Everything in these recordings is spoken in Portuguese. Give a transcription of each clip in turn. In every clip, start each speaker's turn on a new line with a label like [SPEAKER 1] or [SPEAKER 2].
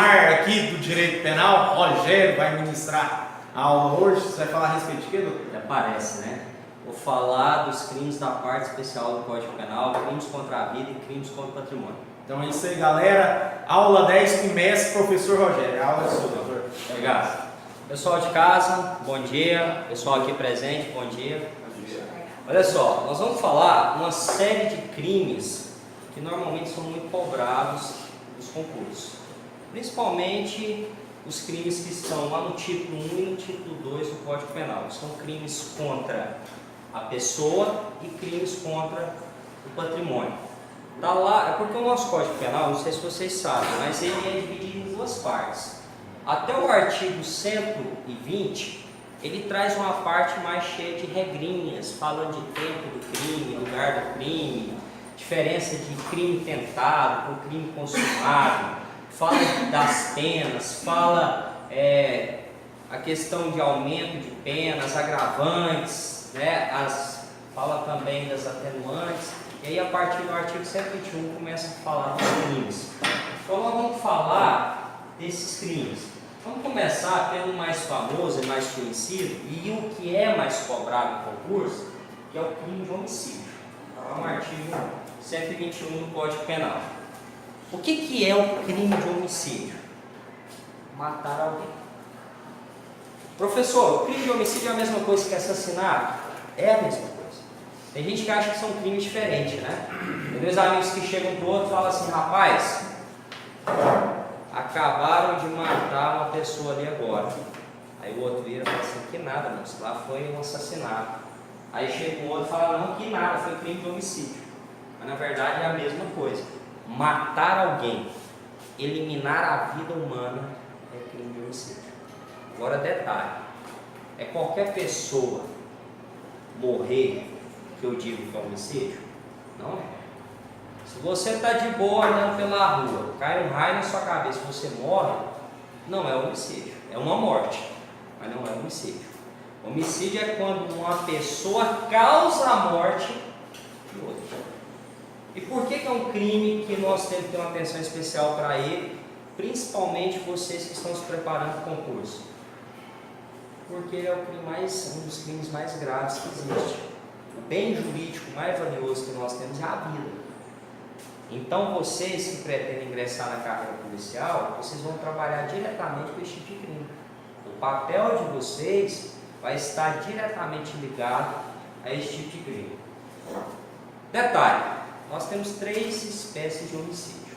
[SPEAKER 1] mar aqui do direito penal, Rogério, vai ministrar a aula hoje. Você vai falar a respeito de quê, doutor?
[SPEAKER 2] Já parece, né? Vou falar dos crimes da parte especial do Código Penal, crimes contra a vida e crimes contra o patrimônio.
[SPEAKER 1] Então é isso aí, galera. Aula 10 com o mestre, professor Rogério. A aula é sua, doutor.
[SPEAKER 2] Obrigado. Pessoal de casa, bom dia. Pessoal aqui presente, bom dia. Olha só, nós vamos falar uma série de crimes que normalmente são muito cobrados nos concursos. Principalmente os crimes que estão lá no título 1 e no título 2 do Código Penal. São crimes contra a pessoa e crimes contra o patrimônio. Tá lá, é porque o nosso Código Penal, não sei se vocês sabem, mas ele é dividido em duas partes. Até o artigo 120, ele traz uma parte mais cheia de regrinhas, falando de tempo do crime, lugar do crime, diferença de crime tentado com crime consumado, fala das penas, fala a questão de aumento de penas, agravantes, né, fala também das atenuantes, e aí a partir do artigo 121 começa a falar dos crimes. Então nós vamos falar desses crimes. Vamos começar pelo mais famoso e mais conhecido, e o que é mais cobrado no concurso, que é o crime de homicídio. Está lá no artigo 121 do Código Penal. O que é o crime de homicídio? Matar alguém. Professor, o crime de homicídio é a mesma coisa que assassinato? É a mesma coisa. Tem gente que acha que são crimes diferentes, né? Tem dois amigos que chegam para o outro e falam assim: rapaz, acabaram de matar uma pessoa ali agora. Aí o outro vira e fala assim: que nada, moço, lá foi um assassinato. Aí chega o outro e fala: não, que nada, foi crime de homicídio. Mas na verdade é a mesma coisa. Matar alguém, eliminar a vida humana é crime de homicídio. Agora detalhe, é qualquer pessoa morrer que eu digo que é homicídio? Não é. Se você está de boa andando pela rua, cai um raio na sua cabeça e você morre, não é homicídio, é uma morte, mas não é homicídio. Homicídio é quando uma pessoa causa a morte de outra. E por que é um crime que nós temos que ter uma atenção especial para ele, principalmente vocês que estão se preparando para o concurso? Porque ele é um dos crimes mais graves que existe. O bem jurídico mais valioso que nós temos é a vida. Então vocês que pretendem ingressar na carreira policial, vocês vão trabalhar diretamente com esse tipo de crime. O papel de vocês vai estar diretamente ligado a esse tipo de crime. Detalhe, nós temos três espécies de homicídio.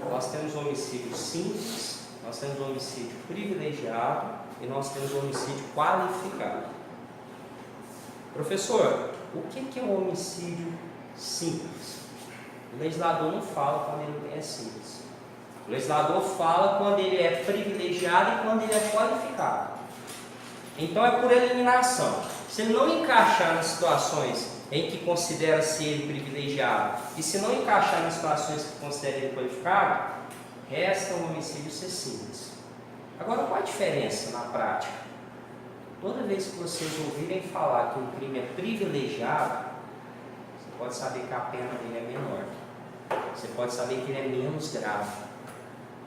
[SPEAKER 2] Nós temos o homicídio simples, nós temos o homicídio privilegiado e nós temos o homicídio qualificado. Professor, o que é um homicídio simples? O legislador não fala quando ele é simples. O legislador fala quando ele é privilegiado e quando ele é qualificado. Então é por eliminação. Se ele não encaixar nas situações em que considera-se ele privilegiado e se não encaixar nas situações que considera ele qualificado, resta um homicídio ser simples. Agora, qual a diferença na prática? Toda vez que vocês ouvirem falar que um crime é privilegiado, você pode saber que a pena dele é menor. Você pode saber que ele é menos grave.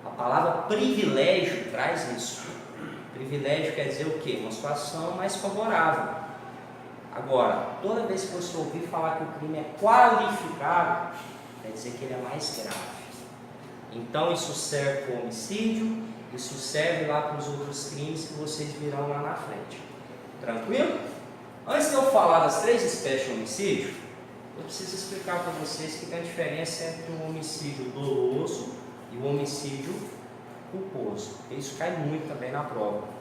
[SPEAKER 2] A palavra privilégio traz isso. Privilégio quer dizer o quê? Uma situação mais favorável. Agora, toda vez que você ouvir falar que o crime é qualificado, quer dizer que ele é mais grave. Então isso serve para o homicídio, isso serve lá para os outros crimes que vocês virão lá na frente. Tranquilo? Antes de eu falar das três espécies de homicídio, eu preciso explicar para vocês que tem a diferença entre o homicídio doloso e o homicídio culposo. Isso cai muito também na prova.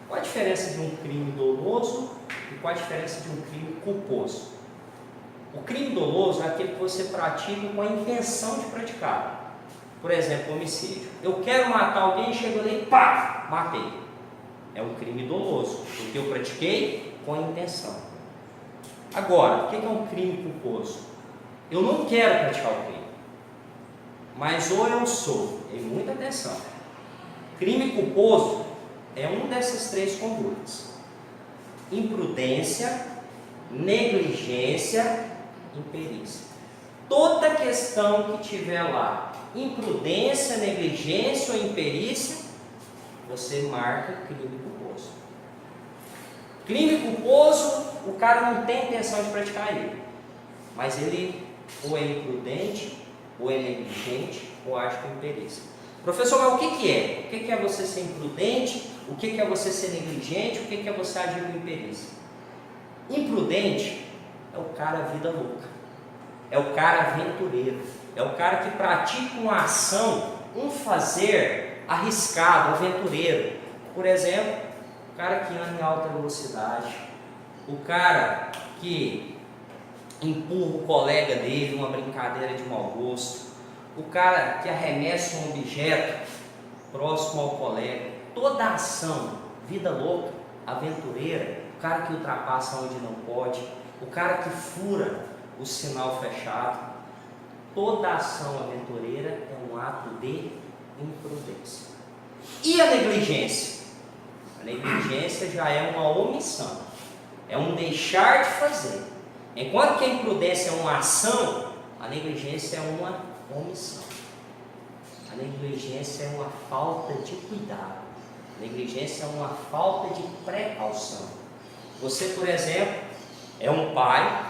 [SPEAKER 2] Qual a diferença de um crime doloso e qual a diferença de um crime culposo? O crime doloso é aquele que você pratica com a intenção de praticar. Por exemplo, homicídio. Eu quero matar alguém, chego ali e pá, matei. É um crime doloso, porque eu pratiquei com a intenção. Agora, o que é um crime culposo? Eu não quero praticar o crime, mas ou eu sou, e muita atenção, crime culposo é um dessas três condutas: imprudência, negligência, imperícia. Toda questão que tiver lá imprudência, negligência ou imperícia, você marca crime culposo. Crime culposo, o cara não tem intenção de praticar ele, mas ele ou é imprudente, ou é negligente, ou age com imperícia. Professor, mas o que é? O que é você ser imprudente? O que é você ser negligente? O que é você agir com imperícia? Imprudente é o cara vida louca, é o cara aventureiro, é o cara que pratica uma ação, um fazer arriscado, aventureiro. Por exemplo, o cara que anda em alta velocidade, o cara que empurra o colega dele numa brincadeira de mau gosto, o cara que arremessa um objeto próximo ao colega. Toda ação, vida louca, aventureira, o cara que ultrapassa onde não pode, o cara que fura o sinal fechado, toda ação aventureira é um ato de imprudência. E a negligência? A negligência já é uma omissão, é um deixar de fazer. Enquanto que a imprudência é uma ação, a negligência é uma omissão. A negligência é uma falta de cuidado. A negligência é uma falta de precaução. Você, por exemplo, é um pai,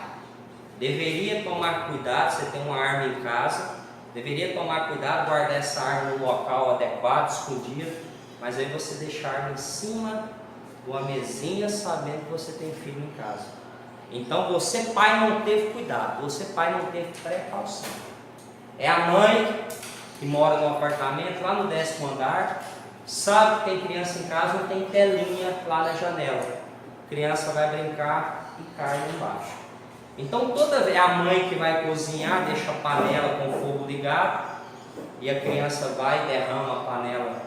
[SPEAKER 2] deveria tomar cuidado, você tem uma arma em casa, deveria tomar cuidado, guardar essa arma no local adequado, escondida, mas aí você deixa a arma em cima de uma mesinha sabendo que você tem filho em casa. Então você, pai, não teve cuidado, você, pai, não teve precaução. É a mãe que mora no apartamento, lá no 10º andar, sabe que tem criança em casa, não tem telinha lá na janela. A criança vai brincar e cai lá embaixo. Então toda vez a mãe que vai cozinhar, deixa a panela com o fogo ligado, e a criança vai e derrama a panela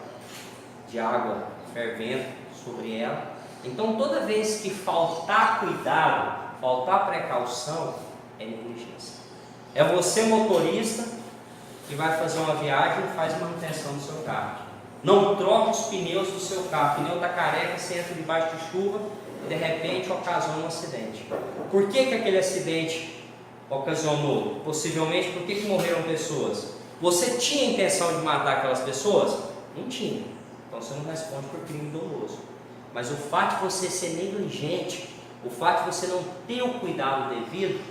[SPEAKER 2] de água fervendo sobre ela. Então toda vez que faltar cuidado, faltar precaução, é negligência. É você, motorista, que vai fazer uma viagem e faz manutenção do seu carro. Não troca os pneus do seu carro. O pneu está careca, você entra debaixo de chuva e de repente ocasiona um acidente. Por que aquele acidente ocasionou? Possivelmente por que morreram pessoas? Você tinha intenção de matar aquelas pessoas? Não tinha. Então você não responde por crime doloso. Mas o fato de você ser negligente, o fato de você não ter o cuidado devido,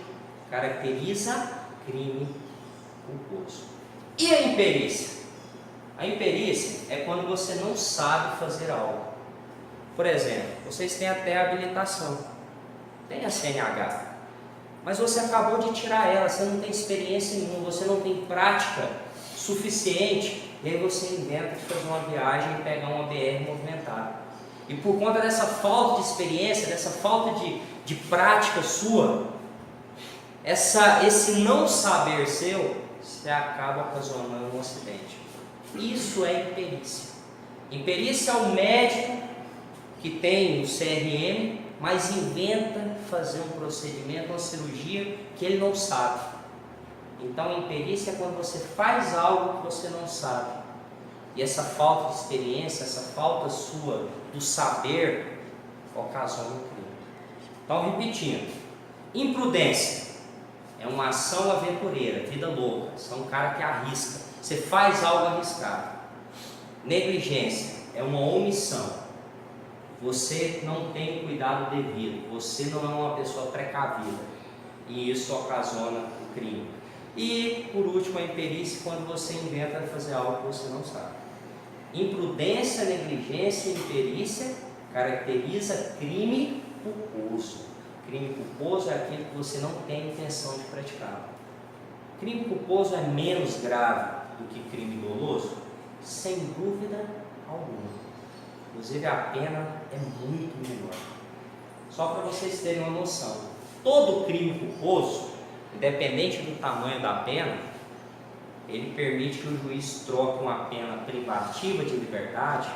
[SPEAKER 2] caracteriza crime culposo. E a imperícia? A imperícia é quando você não sabe fazer algo. Por exemplo, vocês têm até a habilitação, tem a CNH, mas você acabou de tirar ela, você não tem experiência nenhuma, você não tem prática suficiente, e aí você inventa de fazer uma viagem e pegar uma BR movimentada. E por conta dessa falta de experiência, dessa falta de prática sua, esse não saber seu, você acaba ocasionando um acidente. Isso é imperícia. Imperícia é o médico que tem o CRM, mas inventa fazer um procedimento, uma cirurgia que ele não sabe. Então, imperícia é quando você faz algo que você não sabe. E essa falta de experiência, essa falta sua do saber, ocasiona um crime. Então, repetindo: imprudência é uma ação aventureira, vida louca. Você é um cara que arrisca, você faz algo arriscado. Negligência é uma omissão. Você não tem cuidado devido, você não é uma pessoa precavida, e isso ocasiona o crime. E, por último, a imperícia, quando você inventa fazer algo que você não sabe. Imprudência, negligência e imperícia caracteriza crime culposo. Crime culposo é aquele que você não tem intenção de praticar. Crime culposo é menos grave do que crime doloso? Sem dúvida alguma. Inclusive a pena é muito menor. Só para vocês terem uma noção, todo crime culposo, independente do tamanho da pena, ele permite que o juiz troque uma pena privativa de liberdade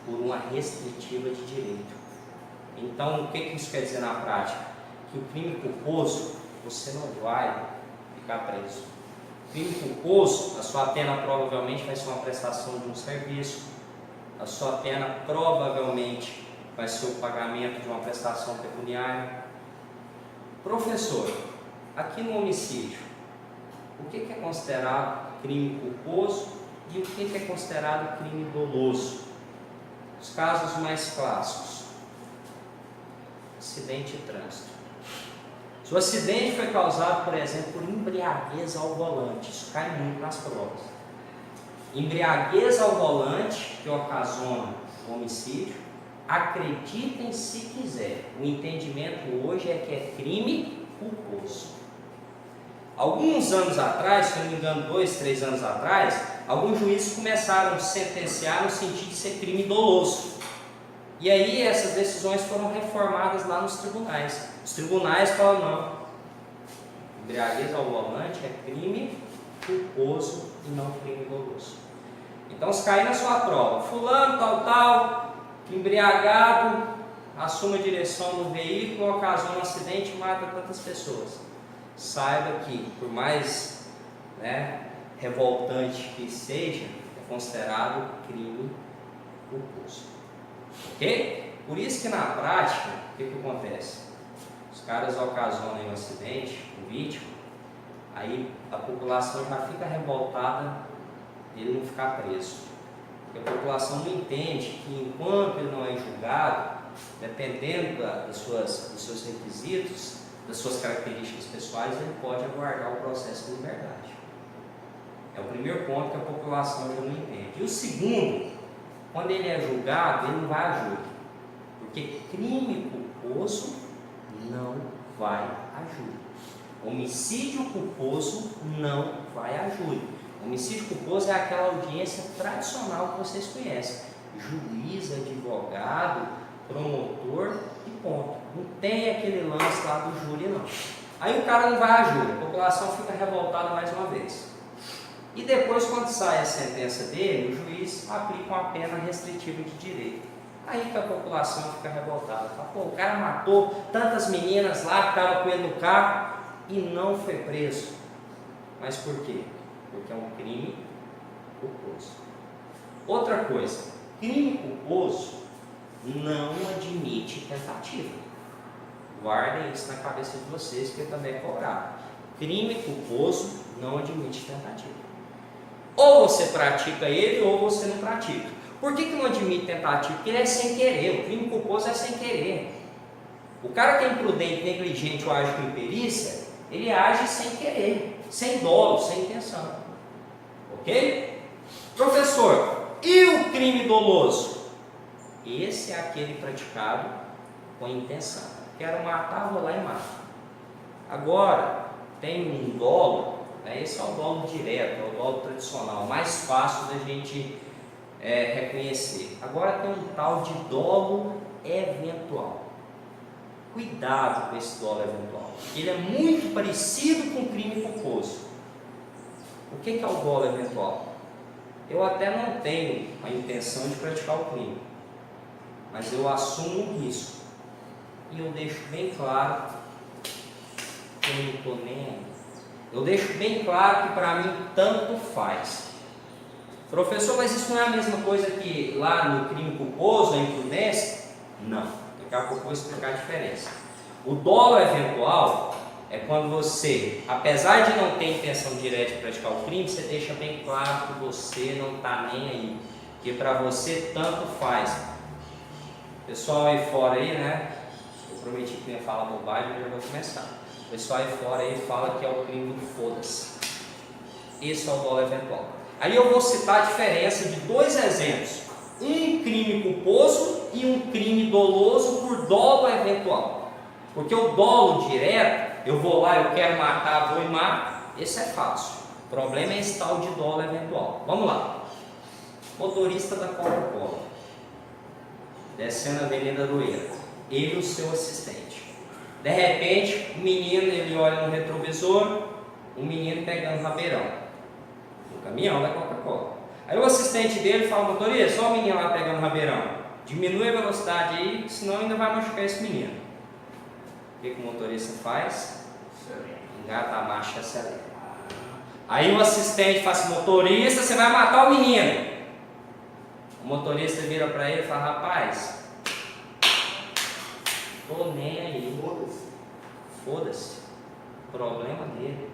[SPEAKER 2] por uma restritiva de direito. Então, o que isso quer dizer na prática? Que o crime culposo, você não vai ficar preso. O crime culposo, a sua pena provavelmente vai ser uma prestação de um serviço, a sua pena provavelmente vai ser o pagamento de uma prestação pecuniária. Professor, aqui no homicídio, o que é considerado crime culposo e o que é considerado crime doloso. Os casos mais clássicos: acidente de trânsito. Se o acidente foi causado, por exemplo, por embriaguez ao volante, isso cai muito nas provas. Embriaguez ao volante que ocasiona homicídio, acreditem se quiser, o entendimento hoje é que é crime culposo. Alguns anos atrás, se não me engano 2, 3 anos atrás, alguns juízes começaram a sentenciar no sentido de ser crime doloso. E aí essas decisões foram reformadas lá nos tribunais. Os tribunais falam: não, embriaguez ao volante é crime culposo e não crime doloso. Então, se cair na sua prova, fulano, tal, embriagado, assume a direção do veículo, ocasiona um acidente e mata tantas pessoas, saiba que, por mais revoltante que seja, é considerado crime culposo. Ok? Por isso que na prática, o que acontece? Os caras ocasionam um acidente, um vítima, aí a população já fica revoltada ele não ficar preso. Porque a população não entende que enquanto ele não é julgado, dependendo dos seus requisitos, das suas características pessoais, ele pode aguardar o processo de liberdade. É o primeiro ponto que a população já não entende. E o segundo, quando ele é julgado, ele não vai a júri. Porque crime culposo não vai a júri. Homicídio culposo não vai a júri. Homicídio culposo é aquela audiência tradicional que vocês conhecem: juiz, advogado, promotor e ponto. Não tem aquele lance lá do júri, não. Aí o cara não vai a júri, a população fica revoltada mais uma vez. E depois, quando sai a sentença dele, o juiz aplica uma pena restritiva de direito. Aí que a população fica revoltada. Fala: pô, o cara matou tantas meninas lá que estavam com ele no carro e não foi preso. Mas por quê? Porque é um crime culposo. Outra coisa: crime culposo não admite tentativa. Guardem isso na cabeça de vocês, que também é cobrado. Crime culposo não admite tentativa. Ou você pratica ele, ou você não pratica. Por que não admite tentativa? Porque ele é sem querer. O crime culposo é sem querer. O cara que é imprudente, negligente ou age com imperícia, ele age sem querer, sem dolo, sem intenção. Ok? Professor, e o crime doloso? Esse é aquele praticado com intenção. Quero matar, vou lá e mato. Agora, tem um dolo, esse é o dolo direto, é o dolo tradicional, mais fácil da gente reconhecer. Agora tem um tal de dolo eventual. Cuidado com esse dolo eventual. Ele é muito parecido com o crime culposo. O que é o dolo eventual? Eu até não tenho a intenção de praticar o crime, mas eu assumo um risco. E eu deixo bem claro que eu não estou nem aí. Eu deixo bem claro que para mim tanto faz. Professor, mas isso não é a mesma coisa que lá no crime culposo, a imprudência? Não. Daqui a pouco eu vou explicar a diferença. O dolo eventual é quando você, apesar de não ter intenção direta de praticar o crime, você deixa bem claro que você não está nem aí. Que para você tanto faz. Pessoal aí fora aí, eu prometi que não ia falar bobagem, mas já vou começar. O pessoal aí fora aí fala que é o crime do foda-se. Esse é o dolo eventual. Aí eu vou citar a diferença de dois exemplos: um crime culposo e um crime doloso por dolo eventual. Porque o dolo direto, eu vou lá, eu quero matar, vou e mato, esse é fácil. O problema é esse tal de dolo eventual. Vamos lá. Motorista da Coca-Cola, descendo a Avenida Roeira, ele e o seu assistente. De repente, o menino, ele olha no retrovisor, o menino pegando rabeirão no caminhão da Coca-Cola. Aí o assistente dele fala: motorista, só o menino lá pegando rabeirão, diminui a velocidade aí, senão ainda vai machucar esse menino. O que o motorista faz? Engata a marcha e acelera. Aí o assistente fala assim: motorista, você vai matar o menino. O motorista vira para ele e fala: rapaz, tô nem aí. Foda-se. Problema dele.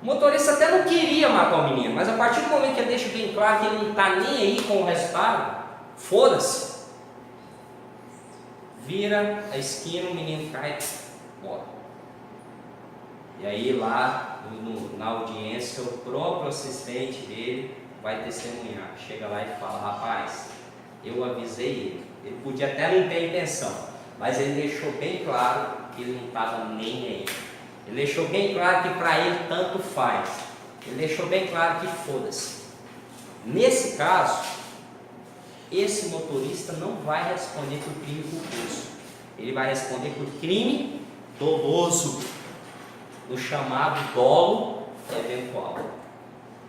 [SPEAKER 2] O motorista até não queria matar o menino, mas a partir do momento que ele deixa bem claro que ele não está nem aí com o resultado, foda-se. Vira a esquina, o menino cai, bora. E aí lá na audiência, o próprio assistente dele vai testemunhar. Chega lá e fala: rapaz, eu avisei ele. Ele podia até não ter intenção, mas ele deixou bem claro que ele não estava nem aí. Ele deixou bem claro que para ele tanto faz. Ele deixou bem claro que foda-se. Nesse caso, esse motorista não vai responder por crime culposo. Ele vai responder por crime doloso, no chamado dolo eventual.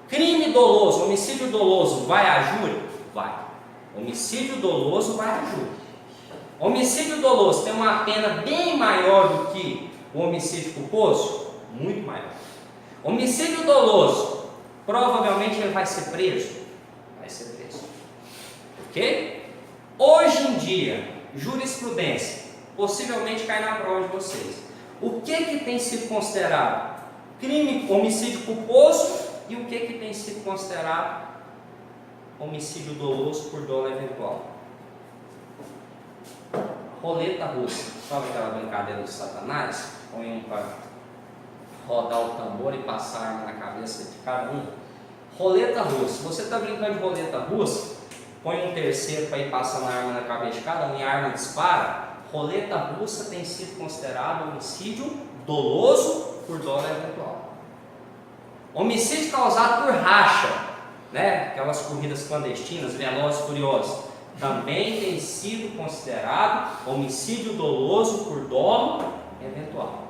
[SPEAKER 2] Crime doloso, homicídio doloso, vai a júri? Vai. Homicídio doloso vai a júri. Homicídio doloso tem uma pena bem maior do que o homicídio culposo? Muito maior. Homicídio doloso, provavelmente ele vai ser preso? Vai ser preso. Ok? Hoje em dia, jurisprudência, possivelmente cai na prova de vocês. O que tem sido considerado crime, homicídio culposo e o que tem sido considerado homicídio doloso por dolo eventual? Roleta russa. Sabe aquela brincadeira do Satanás? Põe um para rodar o tambor e passar a arma na cabeça de cada um. Roleta russa. Se você está brincando de roleta russa, põe um terceiro para ir passando a arma na cabeça de cada um e a arma dispara. Roleta russa tem sido considerado homicídio doloso por dolo eventual. Homicídio causado por racha, né? Aquelas corridas clandestinas, Velozes e Furiosos, também tem sido considerado homicídio doloso por dolo eventual.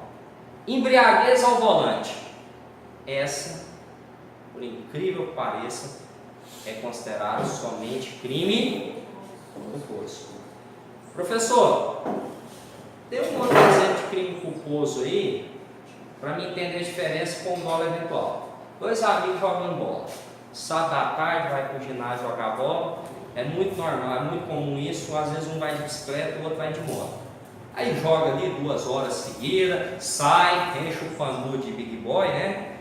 [SPEAKER 2] Embriaguez ao volante. Essa, por incrível que pareça, é considerado somente crime culposo. Professor, dê um outro exemplo de crime culposo aí, para mim entender a diferença com o dolo eventual. Dois amigos jogando bola. Sábado à tarde vai para o ginásio jogar bola. É muito normal, é muito comum isso. Às vezes um vai de bicicleta, o outro vai de moto. Aí joga ali 2 horas seguidas, sai, enche o pandu de Big Boy, né?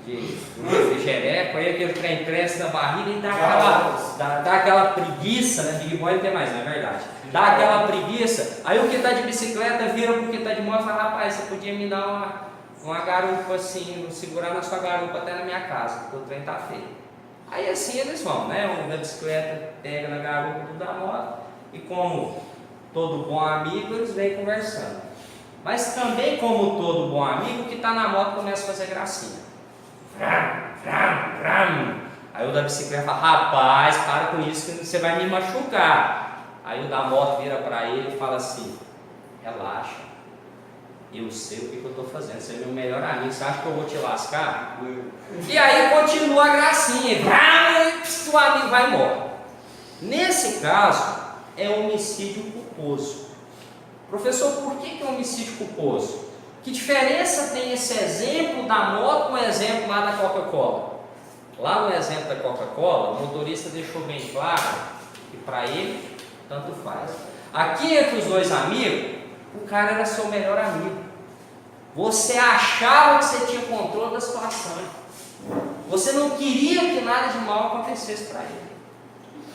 [SPEAKER 2] De refrigereco, aí aquele trem cresce na barriga e dá aquela preguiça, né? Big Boy não tem mais, não é verdade? Dá aquela preguiça, aí o que está de bicicleta vira para o que está de moto e fala: rapaz, você podia me dar uma garupa assim, segurar na sua garupa até na minha casa, porque o trem está feio. Aí assim eles vão, né? Um da bicicleta pega na garupa do da moto e, como todo bom amigo, eles vêm conversando. Mas também, como todo bom amigo, o que está na moto começa a fazer gracinha. Aí o da bicicleta fala: rapaz, para com isso que você vai me machucar. Aí o da moto vira para ele e fala assim: relaxa, eu sei o que eu estou fazendo, você é meu melhor amigo, você acha que eu vou te lascar? E aí continua a gracinha, o amigo vai embora. Nesse caso, é homicídio culposo. Professor, por que é homicídio culposo? Que diferença tem esse exemplo da moto com o exemplo lá da Coca-Cola? Lá no exemplo da Coca-Cola, o motorista deixou bem claro que para ele tanto faz. Aqui entre os dois amigos, o cara era seu melhor amigo. Você achava que você tinha controle da situação. Você não queria que nada de mal acontecesse para ele.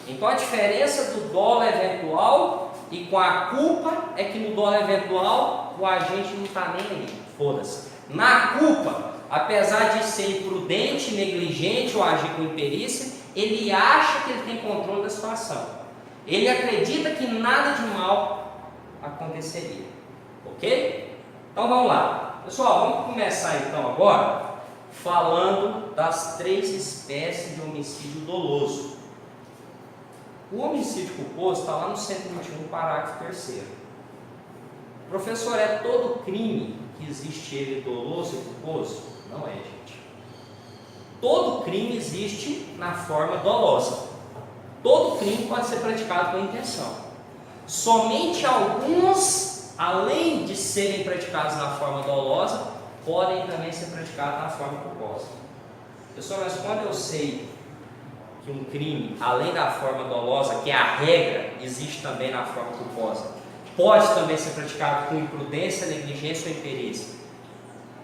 [SPEAKER 2] Então a diferença do dolo eventual e com a culpa é que no dolo eventual o agente não está nem aí. Foda-se. Na culpa, apesar de ser imprudente, negligente ou agir com imperícia, ele acha que ele tem controle da situação. Ele acredita que nada de mal aconteceria. Ok? Então vamos lá. Pessoal, vamos começar então agora falando das 3 espécies de homicídio doloso. O homicídio culposo está lá no 121, parágrafo 3º. Professor, é todo crime que existe ele doloso e culposo? Não é, gente. Todo crime existe na forma dolosa. Todo crime pode ser praticado com intenção. Somente alguns, além de serem praticados na forma dolosa, podem também ser praticados na forma culposa. Pessoal, mas quando eu sei que um crime, além da forma dolosa, que é a regra, existe também na forma culposa, pode também ser praticado com imprudência, negligência ou imperícia,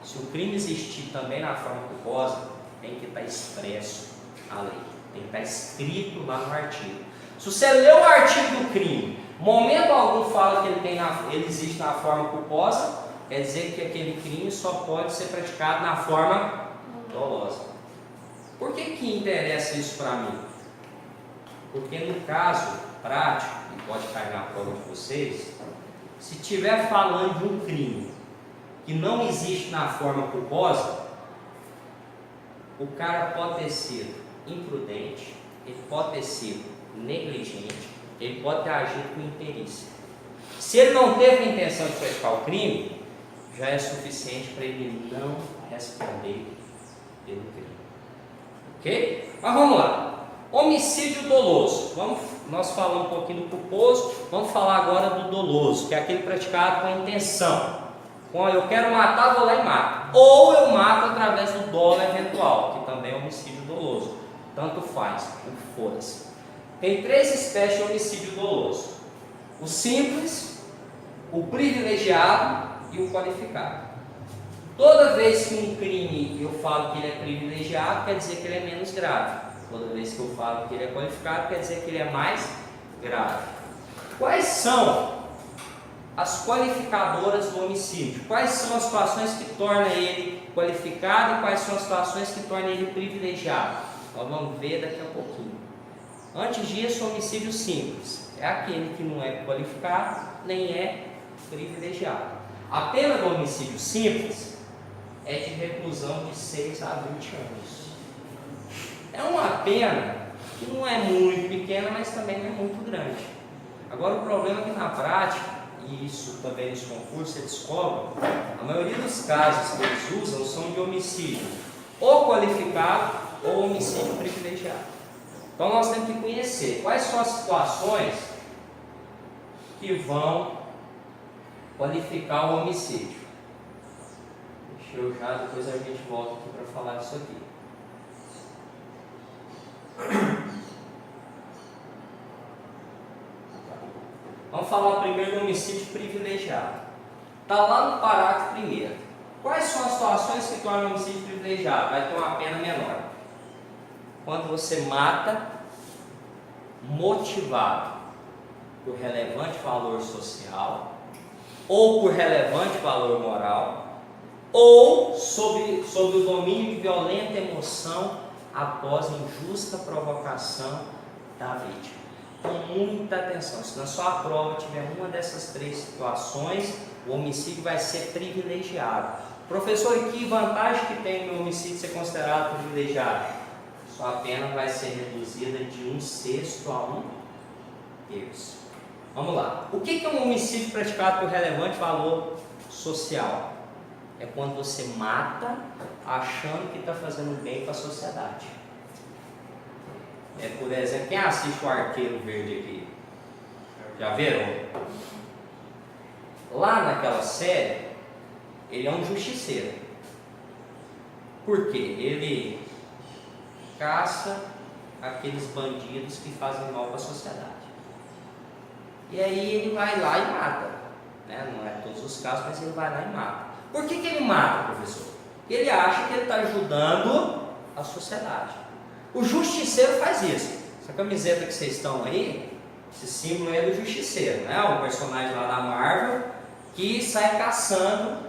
[SPEAKER 2] Se o crime existir também na forma culposa, tem que estar expresso a lei, tem que estar escrito lá no artigo. Se você lê o artigo do crime, momento algum fala que ele existe na forma culposa, quer dizer que aquele crime só pode ser praticado na forma dolosa. Por que interessa isso para mim? Porque no caso prático, e pode cair na prova de vocês, se estiver falando de um crime que não existe na forma culposa, o cara pode ter sido imprudente, ele pode ter sido negligente, ele pode ter agido com imperícia. Se ele não teve a intenção de praticar o crime, já é suficiente para ele não responder pelo crime. Ok? Mas vamos lá. Homicídio doloso. Nós falamos um pouquinho do culposo, vamos falar agora do doloso, que é aquele praticado com intenção. Eu quero matar, vou lá e mato. Ou eu mato através do dolo eventual, que também é homicídio doloso. Tanto faz, foda-se. Tem 3 espécies de homicídio doloso: o simples, o privilegiado e o qualificado. Toda vez que um crime eu falo que ele é privilegiado, quer dizer que ele é menos grave. Toda vez que eu falo que ele é qualificado, quer dizer que ele é mais grave. Quais são as qualificadoras do homicídio? Quais são as situações que tornam ele qualificado e quais são as situações que tornam ele privilegiado? Nós vamos ver daqui a pouquinho. Antes disso, o homicídio simples é aquele que não é qualificado nem é privilegiado. A pena do homicídio simples é de reclusão de 6 a 20 anos. É uma pena que não é muito pequena, mas também não é muito grande. Agora, o problema é que na prática, e isso também nos concursos você descobre, a maioria dos casos que eles usam são de homicídio ou qualificado ou homicídio privilegiado. Então nós temos que conhecer quais são as situações que vão qualificar o homicídio. Deixa eu já, depois a gente volta aqui para falar disso aqui. Vamos falar primeiro do homicídio privilegiado. Está lá no parágrafo 1º. Quais são as situações que tornam o homicídio privilegiado? Vai ter uma pena menor. Quando você mata motivado por relevante valor social, ou por relevante valor moral, ou sob o domínio de violenta emoção após injusta provocação da vítima. Com muita atenção, se na sua prova tiver uma dessas 3 situações, o homicídio vai ser privilegiado. Professor, e que vantagem que tem no homicídio ser considerado privilegiado? Sua pena vai ser reduzida de 1/6 a 1/3. Vamos lá. O que é um homicídio praticado por relevante valor social? É quando você mata achando que está fazendo bem para a sociedade. Por exemplo, quem assiste o Arqueiro Verde aqui? Já viram? Lá naquela série, ele é um justiceiro. Por quê? Ele caça aqueles bandidos que fazem mal para a sociedade. E aí ele vai lá e mata. Não é todos os casos, mas ele vai lá e mata. Por que ele mata, professor? Ele acha que ele está ajudando a sociedade. O justiceiro faz isso. Essa camiseta que vocês estão aí, esse símbolo é do justiceiro, né? Um personagem lá da Marvel que sai caçando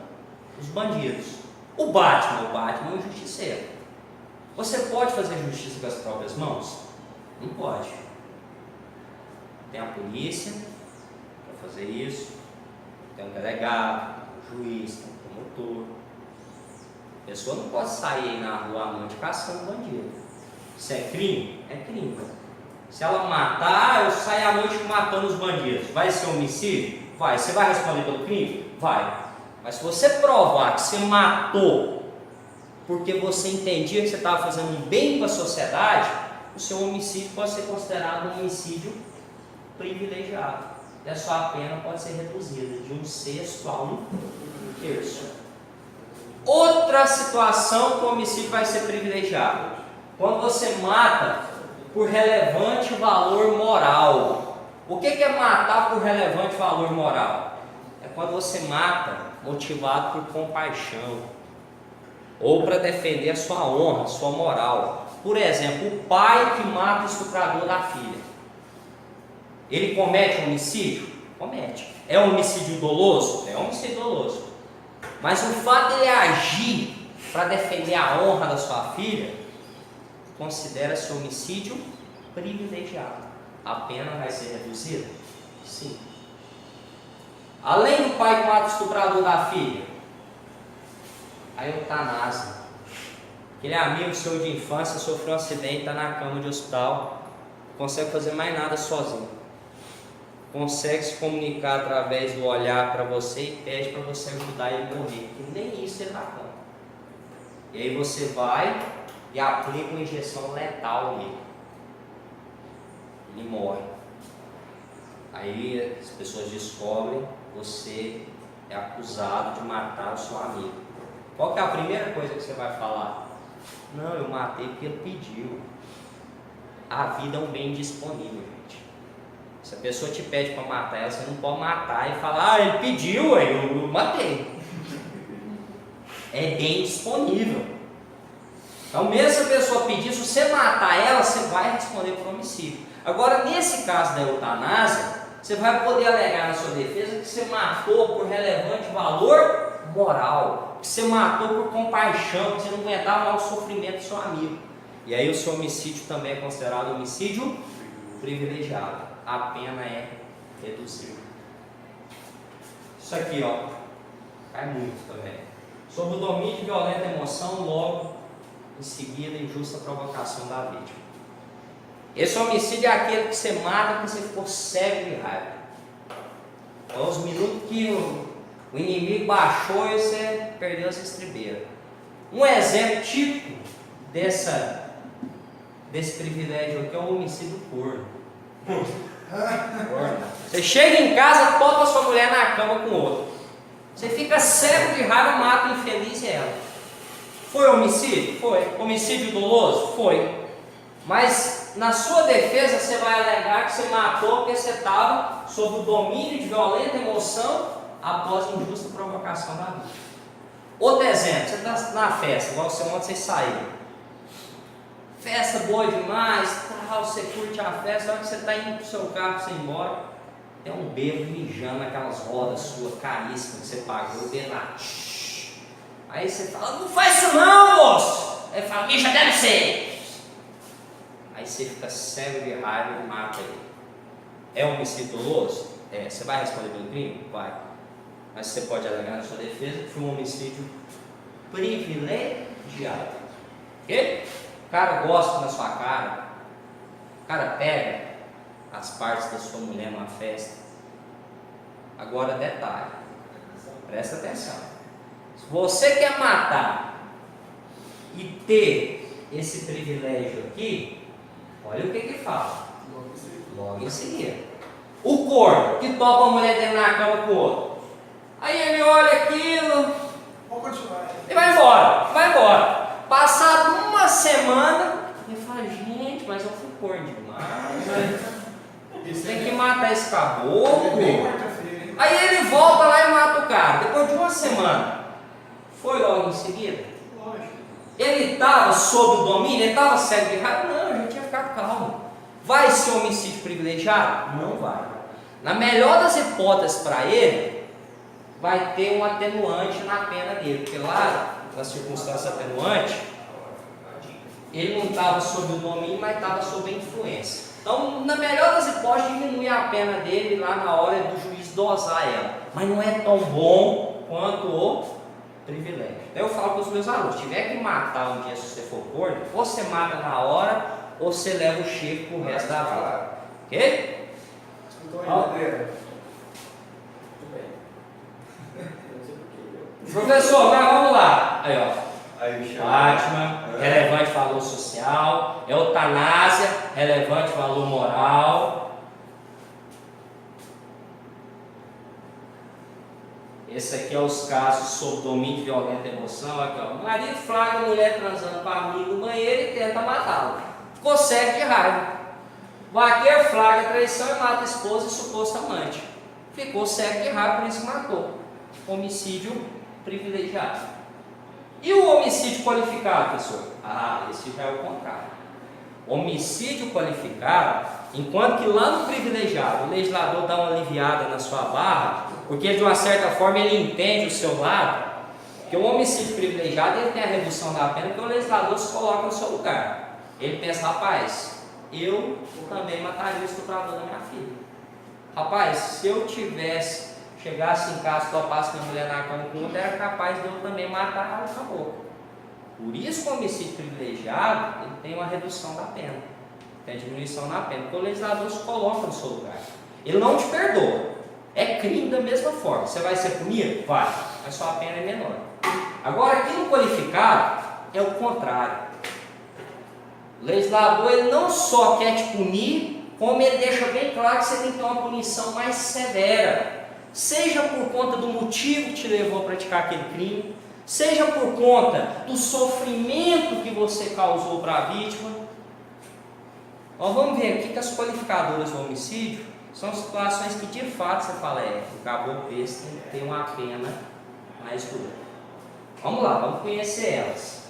[SPEAKER 2] os bandidos. O Batman é um justiceiro. Você pode fazer justiça com as próprias mãos? Não pode. Tem a polícia para fazer isso, tem um delegado, um juiz, tem um promotor. A pessoa não pode sair na rua à noite caçando bandido. Isso é crime? É crime. Se ela matar, eu saio à noite matando os bandidos, vai ser homicídio? Vai. Você vai responder pelo crime? Vai. Mas se você provar que você matou porque você entendia que você estava fazendo um bem para a sociedade, o seu homicídio pode ser considerado um homicídio privilegiado. E a sua pena pode ser reduzida de 1/6 a 1/3. Outra situação que o homicídio vai ser privilegiado: quando você mata por relevante valor moral. O que é matar por relevante valor moral? É quando você mata motivado por compaixão, ou para defender a sua honra, a sua moral. Por exemplo, o pai que mata o estuprador da filha, ele comete homicídio? Comete. É um homicídio doloso? É um homicídio doloso. Mas o fato de ele agir para defender a honra da sua filha, considera-se homicídio privilegiado. A pena vai ser reduzida? Sim. Além do pai que mata o estuprador da filha, a eutanásia. Aquele amigo seu de infância sofreu um acidente, está na cama de hospital, não consegue fazer mais nada sozinho. Consegue se comunicar através do olhar para você e pede para você ajudar ele a morrer. E nem isso ele dá conta. E aí você vai e aplica uma injeção letal nele. Ele morre. Aí as pessoas descobrem que você é acusado de matar o seu amigo. Qual que é a primeira coisa que você vai falar? Não, eu matei porque ele pediu. A vida é um bem disponível, gente. Se a pessoa te pede para matar ela, você não pode matar e falar, ah, ele pediu, aí eu matei. É bem disponível. Então, mesmo se a pessoa pedir, se você matar ela, você vai responder por homicídio. Agora, nesse caso da eutanásia, você vai poder alegar na sua defesa que você matou por relevante valor moral, que você matou por compaixão, que você não aguentava mais o sofrimento do seu amigo. E aí o seu homicídio também é considerado homicídio privilegiado. A pena é reduzida. Isso aqui, ó, cai muito também. Sob o domínio de violenta emoção, logo em seguida, injusta provocação da vítima. Esse homicídio é aquele que você mata porque você ficou cego de raiva. Então, os minutos que o inimigo baixou e você perdeu essa estribeira. Um exemplo típico desse privilégio aqui é o homicídio corno. Você chega em casa, topa sua mulher na cama com outro. Você fica cego de raiva, mata o infeliz e ela. Foi homicídio? Foi. Homicídio doloso? Foi. Mas na sua defesa você vai alegar que você matou porque você estava sob o domínio de violenta emoção após injusta provocação da vítima. Outro exemplo, você está na festa, igual você ontem vocês saíram. Festa boa demais, tal, você curte a festa, na hora que você está indo para o seu carro para você ir embora, tem um bêbado mijando naquelas rodas suas caríssimas que você pagou, o bêbado lá. Aí você fala, não faz isso não, moço! Aí fala, mija, deve ser! Aí você fica cego de raiva e mata ele. É homicídio doloso? É. Você vai responder pelo crime? Vai. Mas você pode alegar na sua defesa que foi um homicídio privilegiado. Ok? O cara gosta na sua cara. O cara pega as partes da sua mulher numa festa. Agora, detalhe. Presta atenção. Se você quer matar e ter esse privilégio aqui, olha o que fala. Logo em seguida. O corpo que topa a mulher dentro na cama com o outro. Aí ele olha aquilo.
[SPEAKER 3] Vamos continuar.
[SPEAKER 2] E vai embora. Vai embora. Passado uma semana, ele fala, gente, mas eu fui corno demais. Tem que matar esse caboclo. Aí ele volta lá e mata o cara. Depois de uma semana. Foi logo em seguida?
[SPEAKER 3] Lógico.
[SPEAKER 2] Ele estava sob o domínio? Ele estava cego de raiva? Não, a gente ia ficar calmo. Vai ser homicídio privilegiado? Não vai. Na melhor das hipóteses para ele, vai ter um atenuante na pena dele. Porque lá, na circunstância atenuante, ele não estava sob o domínio, mas estava sob a influência. Então, na melhor das hipóteses, diminui a pena dele lá na hora do juiz dosar ela. Mas não é tão bom quanto o privilégio. Então eu falo para os meus alunos, se tiver que matar um dia se você for corno, ou você mata na hora, ou você leva o chifre pro resto da vida. Ok?
[SPEAKER 3] Escutou aí, Madeira?
[SPEAKER 2] Professor, mas vamos lá. Aí, ó.
[SPEAKER 3] Aí,
[SPEAKER 2] Fátima, relevante valor social. Eutanásia, relevante valor moral. Esse aqui é os casos sob domínio de violenta emoção. Aqui, ó. O marido flagra a mulher transando com a amiga no banheiro e tenta matá-la. Ficou cego de raiva. O vaqueiro flagra a traição e mata a esposa e suposto amante. Ficou cego de raiva, por isso que matou. Homicídio privilegiado. E o homicídio qualificado, professor? Esse já é o contrário. Homicídio qualificado, enquanto que lá no privilegiado o legislador dá uma aliviada na sua barra, porque de uma certa forma ele entende o seu lado, porque o homicídio privilegiado ele tem a redução da pena, porque o legislador se coloca no seu lugar. Ele pensa, rapaz, eu também mataria o estuprador da minha filha. Rapaz, se eu chegasse em casa, topasse minha mulher na cama com outra, era capaz de eu também matar ela, acabou. Por isso que o homicídio privilegiado ele tem uma redução da pena, tem diminuição na pena, porque o legislador se coloca no seu lugar. Ele não te perdoa, é crime da mesma forma. Você vai ser punido? Vai, mas sua pena é menor. Agora, aqui no qualificado é o contrário. O legislador ele não só quer te punir, como ele deixa bem claro que você tem que ter uma punição mais severa, seja por conta do motivo que te levou a praticar aquele crime, seja por conta do sofrimento que você causou para a vítima. Nós vamos ver aqui que as qualificadoras do homicídio são situações que de fato você fala, o caboclo esse tem que ter uma pena mais dura. Vamos lá, vamos conhecer elas.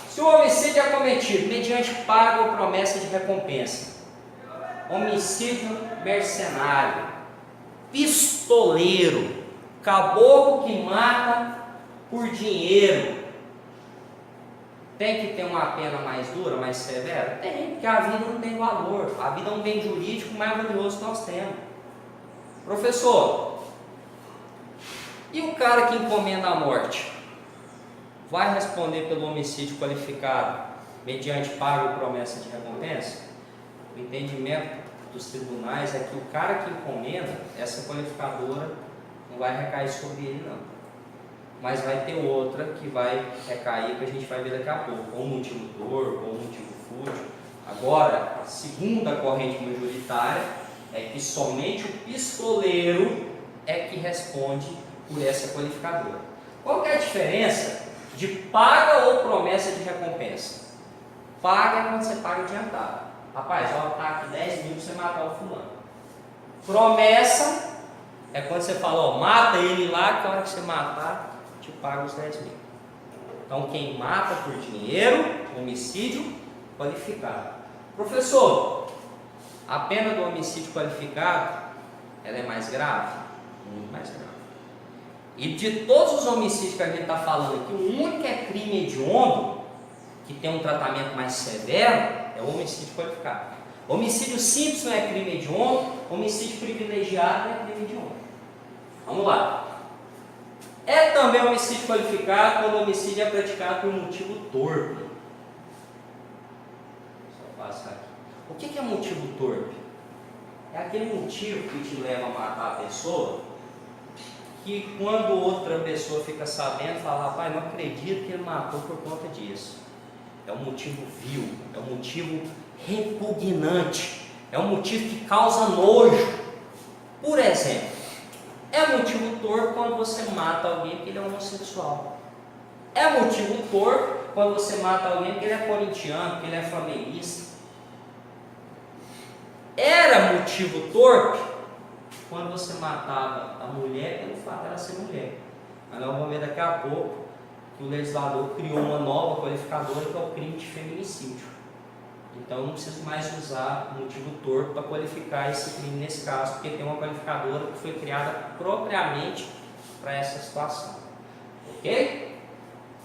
[SPEAKER 2] Se o homicídio é cometido mediante paga ou promessa de recompensa, homicídio mercenário, pistoleiro, caboclo que mata por dinheiro, tem que ter uma pena mais dura, mais severa? Tem, porque a vida não tem valor. A vida é um bem jurídico mais valioso que nós temos. Professor, e o cara que encomenda a morte? Vai responder pelo homicídio qualificado mediante paga ou promessa de recompensa? O entendimento dos tribunais é que o cara que encomenda, essa qualificadora não vai recair sobre ele não, mas vai ter outra que vai recair, que a gente vai ver daqui a pouco, ou motivo dor, ou motivo fútil. Agora, a segunda corrente majoritária é que somente o pistoleiro é que responde por essa qualificadora. Qual que é a diferença de paga ou promessa de recompensa? Paga é quando você paga adiantado. Rapaz, ó, tá aqui 10 mil pra você matar o fulano. Promessa é quando você fala, ó, mata ele lá, que a hora que você matar, te paga os 10 mil. Então, quem mata por dinheiro, homicídio qualificado. Professor, a pena do homicídio qualificado, ela é mais grave? Muito mais grave. E de todos os homicídios que a gente está falando aqui, o único que é crime hediondo, que tem um tratamento mais severo, é o homicídio qualificado. Homicídio simples não é crime hediondo, homicídio privilegiado não é crime hediondo. Vamos lá. É também homicídio qualificado quando o homicídio é praticado por motivo torpe. Só passar aqui. O que é motivo torpe? É aquele motivo que te leva a matar a pessoa, que quando outra pessoa fica sabendo, fala, rapaz, não acredito que ele matou por conta disso. É um motivo vil, é um motivo repugnante, é um motivo que causa nojo. Por exemplo, é motivo torpe quando você mata alguém porque ele é homossexual. É motivo torpe quando você mata alguém porque ele é corintiano, porque ele é flamenguista. Era motivo torpe quando você matava a mulher pelo fato dela ser mulher. Mas nós vamos ver daqui a pouco que o legislador criou uma nova qualificadora, que é o crime de feminicídio. Então eu não preciso mais usar motivo torpe para qualificar esse crime nesse caso, porque tem uma qualificadora que foi criada propriamente para essa situação. Ok?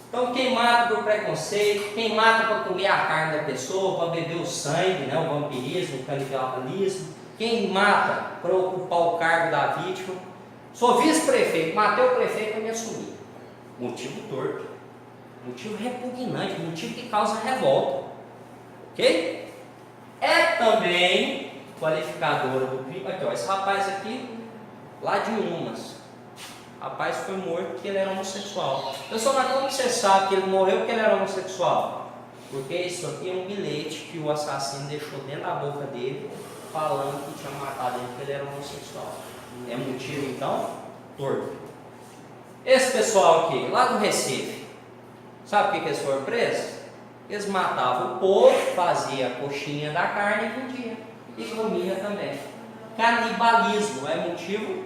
[SPEAKER 2] Então quem mata por preconceito, quem mata para comer a carne da pessoa, para beber o sangue, né, o vampirismo, o canibalismo, quem mata para ocupar o cargo da vítima. Sou vice-prefeito, matei o prefeito para me assumir. Motivo torpe, motivo repugnante, motivo que causa revolta. Ok? É também qualificadora do crime. Aqui, ó, esse rapaz aqui, lá de Umas, rapaz foi morto porque ele era homossexual. Pessoal, mas como você sabe que ele morreu porque ele era homossexual? Porque isso aqui é um bilhete que o assassino deixou dentro da boca dele, falando que tinha matado ele porque ele era homossexual. É motivo então torpe. Esse pessoal aqui, lá do Recife, sabe o que eles foram presos? Eles matavam o povo, faziam a coxinha da carne e vendiam. E comia também. Canibalismo é motivo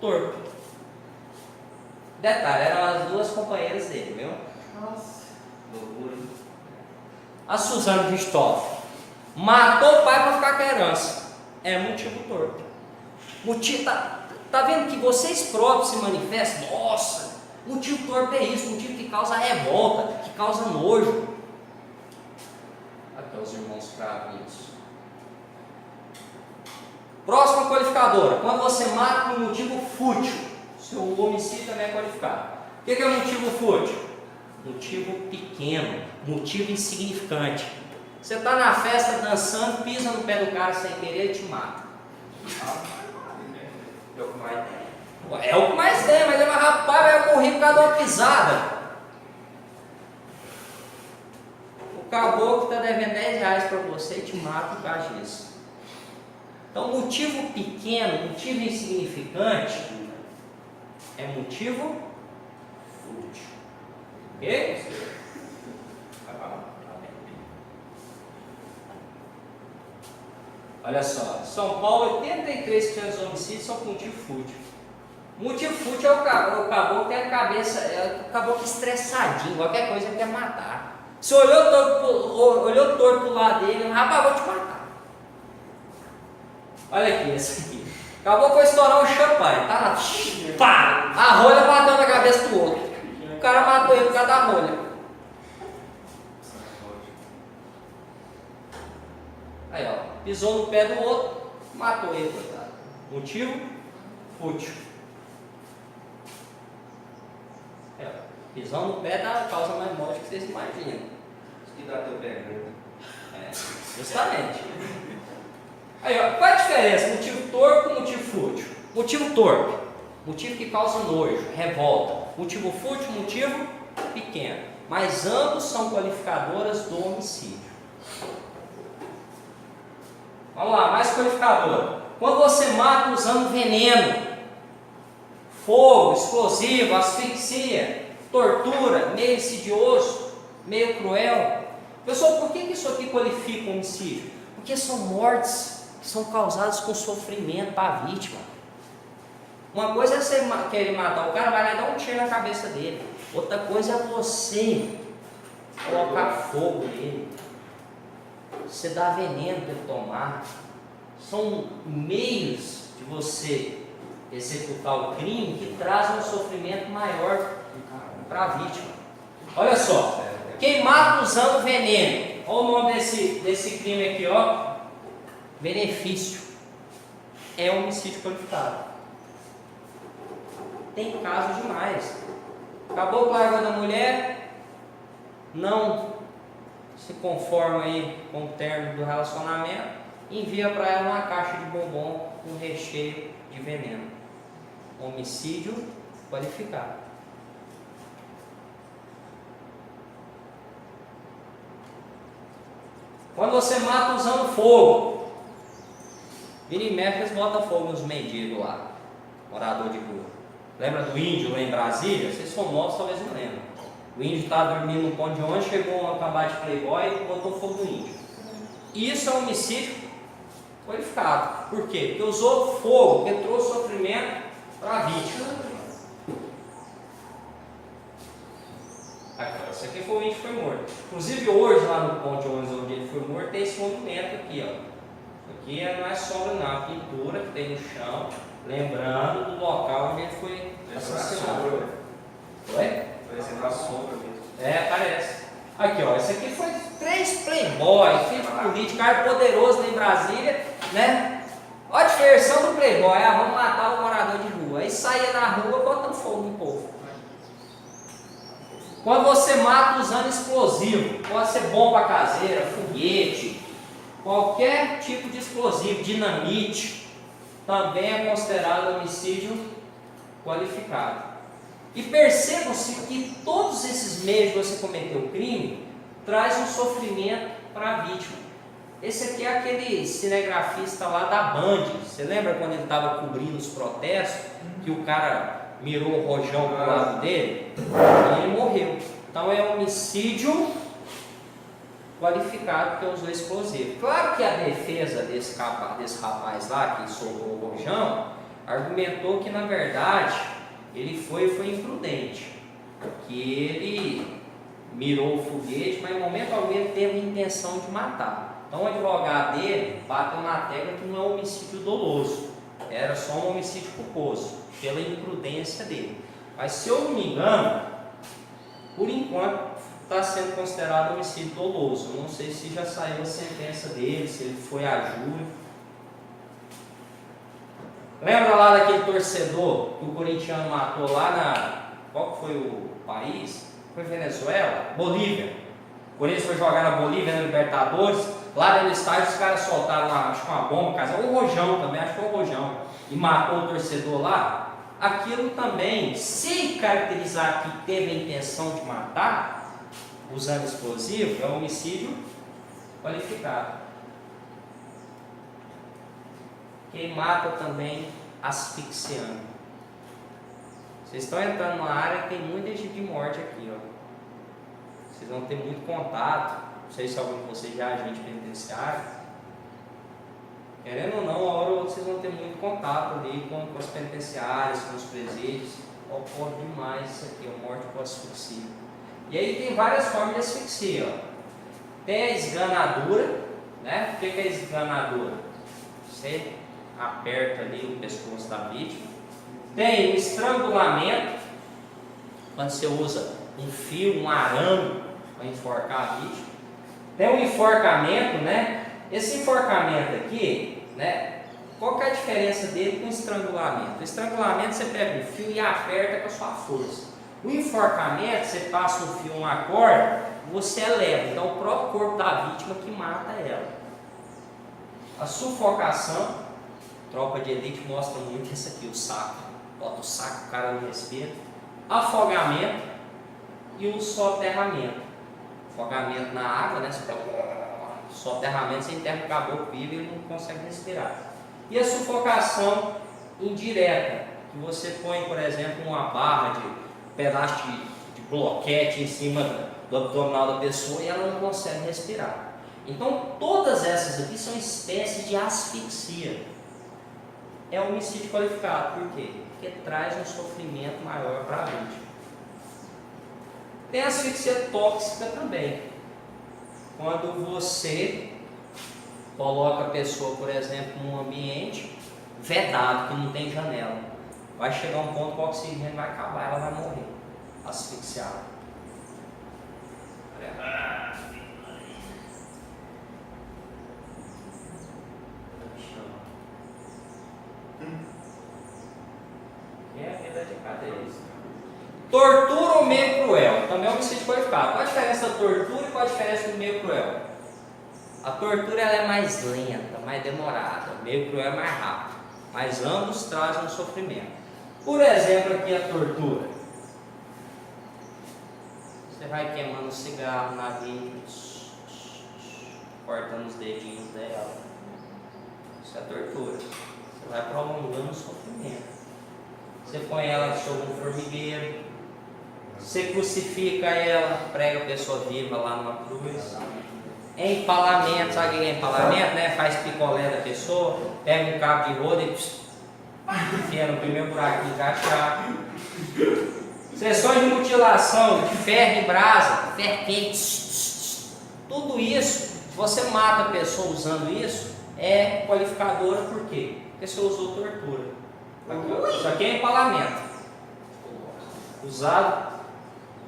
[SPEAKER 2] torpe. Detalhe, eram as duas companheiras dele, viu?
[SPEAKER 1] Nossa.
[SPEAKER 2] Loucura. A Suzana Richthofen matou o pai para ficar com a herança. É motivo torto. Motivo, tá vendo que vocês próprios se manifestam? Nossa, motivo torto é isso, motivo que causa revolta, que causa nojo. Aqui os irmãos cravinhos. Próxima qualificadora, quando você mata por motivo fútil, seu homicídio também é qualificado. O que é motivo fútil? Motivo pequeno, motivo insignificante. Você está na festa dançando, pisa no pé do cara sem querer e te mata. É o que mais tem. É o que mais tem, mas rapaz, vai morrer por causa de uma pisada. O caboclo está devendo R$10 para você e te mata por causa disso. Então, motivo pequeno, motivo insignificante, é motivo fútil. Ok? Olha só, São Paulo, 83% dos homicídios são com motivo fútil. Motivo fútil é o caboclo que tem a cabeça, é o caboclo estressadinho, qualquer coisa ele quer matar. Você olhou torto pro lado dele, rapaz, vou te matar. Olha aqui, esse aqui. Acabou com estourar um champanhe, tá lá, pá! A rolha bateu na cabeça do outro. O cara matou ele por causa da rolha. Aí, ó, pisou no pé do outro, matou ele, coitado. Motivo? Fútil. É, pisão no pé dá a causa mais morte que vocês imaginam.
[SPEAKER 4] Isso que dá teu pé grande.
[SPEAKER 2] É, justamente. Aí, ó, qual é a diferença? Motivo torpe e motivo fútil. Motivo torpe, motivo que causa nojo, revolta. Motivo fútil, motivo pequeno. Mas ambos são qualificadoras do homicídio. Vamos lá, mais qualificadora. Quando você mata usando veneno, fogo, explosivo, asfixia, tortura, meio insidioso, meio cruel. Pessoal, por que isso aqui qualifica o homicídio? Porque são mortes que são causadas com sofrimento para a vítima. Uma coisa é você querer matar o cara, vai lá e dar um tiro na cabeça dele. Outra coisa é você colocar fogo nele. Você dá veneno para ele tomar. São meios de você executar o crime que trazem um sofrimento maior para a vítima. Olha só, quem mata usando veneno. Olha o nome desse crime aqui, ó. Benefício. É homicídio qualificado. Tem casos demais. Acabou com a água da mulher, não se conforma aí com o término do relacionamento, envia para ela uma caixa de bombom com recheio de veneno. Homicídio qualificado. Quando você mata usando fogo, vira e mexe, eles botam fogo nos mendigos lá, morador de rua. Lembra do índio lá em Brasília? Vocês são novos, talvez não lembram. O índio estava dormindo no ponto de ônibus, chegou um cambada de playboy e botou fogo no índio. Isso é homicídio qualificado. Por quê? Porque usou fogo, que trouxe sofrimento para a vítima. Aqui, esse aqui foi o índio que foi morto. Inclusive hoje lá no ponto de ônibus onde ele foi morto tem esse monumento aqui, ó. Aqui não é sombra não, é uma pintura que tem no chão, lembrando do local onde ele foi assassinado. Oi?
[SPEAKER 4] Parecendo a sombra mesmo.
[SPEAKER 2] É, parece. Aqui, ó, esse aqui foi 3 playboys, filho de político, cara poderoso lá em Brasília, né? Olha a diversão do playboy, vamos matar o morador de rua. Aí saía na rua botando fogo no povo. Quando você mata usando explosivo, pode ser bomba caseira, foguete, qualquer tipo de explosivo, dinamite, também é considerado homicídio qualificado. E percebam-se que todos esses meios de você cometer o crime traz um sofrimento para a vítima. Esse aqui é aquele cinegrafista lá da Band. Você lembra quando ele estava cobrindo os protestos, que o cara mirou o rojão para o lado dele? E ele morreu. Então é homicídio qualificado que usou explosivo. Claro que a defesa desse rapaz lá que soltou o rojão argumentou que na verdade ele foi imprudente, que ele mirou o foguete, mas em momento algum ele teve a intenção de matar. Então o advogado dele bateu na tecla que não é um homicídio doloso, era só um homicídio culposo, pela imprudência dele. Mas se eu não me engano, por enquanto está sendo considerado homicídio doloso. Eu não sei se já saiu a sentença dele, se ele foi a júri. Lembra lá daquele torcedor que o corintiano matou lá na... Qual foi o país? Foi Venezuela? Bolívia. O Corinthians foi jogar na Bolívia, na Libertadores. Lá dentro do estádio os caras soltaram acho que uma bomba, um rojão também, acho que foi um rojão. E matou o torcedor lá. Aquilo também, se caracterizar que teve a intenção de matar, usando explosivo, é um homicídio qualificado. Quem mata também asfixiando. Vocês estão entrando numa área que tem muito tipo de morte aqui, ó. Vocês vão ter muito contato. Não sei se algum de vocês já é agente penitenciário. Querendo ou não, uma hora ou outra vocês vão ter muito contato ali com as penitenciárias, com os presídios. Ocorre demais isso aqui, a morte por asfixia. E aí tem várias formas de asfixia, ó. Tem a esganadura, né? O que é a esganadura? Você aperta ali o pescoço da vítima. Tem o estrangulamento, quando você usa um fio, um arame para enforcar a vítima. Tem o enforcamento, né? Esse enforcamento aqui, né? Qual que é a diferença dele com o estrangulamento? O estrangulamento você pega um fio e aperta com a sua força. O enforcamento, você passa um fio, uma corda, você eleva. Então o próprio corpo da vítima que mata ela. A sufocação, tropa de elite mostra muito isso aqui, o saco. Bota o saco, o cara não respira. Afogamento e o soterramento. Afogamento na água, né? Soterramento, você enterra o caboclo vivo e ele não consegue respirar. E a sufocação indireta, que você põe, por exemplo, uma barra de pedaço de bloquete em cima do abdominal da pessoa e ela não consegue respirar. Então, todas essas aqui são espécies de asfixia. É um homicídio qualificado, por quê? Porque traz um sofrimento maior para a vítima. Tem a asfixia tóxica também. Quando você coloca a pessoa, por exemplo, num ambiente vedado, que não tem janela, vai chegar um ponto que o oxigênio vai acabar, ela vai morrer, asfixiada. É a vida de cadeia. Tortura ou meio cruel? Também é um homicídio qualificado. Qual a diferença da tortura e qual a diferença do meio cruel? A tortura ela é mais lenta, mais demorada. O meio cruel é mais rápido. Mas ambos trazem um sofrimento. Por exemplo, aqui a tortura. Você vai queimando cigarro na vítima, cortando os dedinhos dela. Isso é tortura. Você vai prolongando o sofrimento. Você põe ela sobre um formigueiro. Você crucifica ela, prega a pessoa viva lá numa cruz. Empalamento, sabe o que é empalamento? Né? Faz picolé da pessoa, pega um cabo de roda e enfia no primeiro buraquinho da chave. Sessões de mutilação, de ferro em brasa, ferro quente. Tudo isso, se você mata a pessoa usando isso, é qualificadora por quê? Porque você usou tortura. Isso aqui é empalamento. Usado.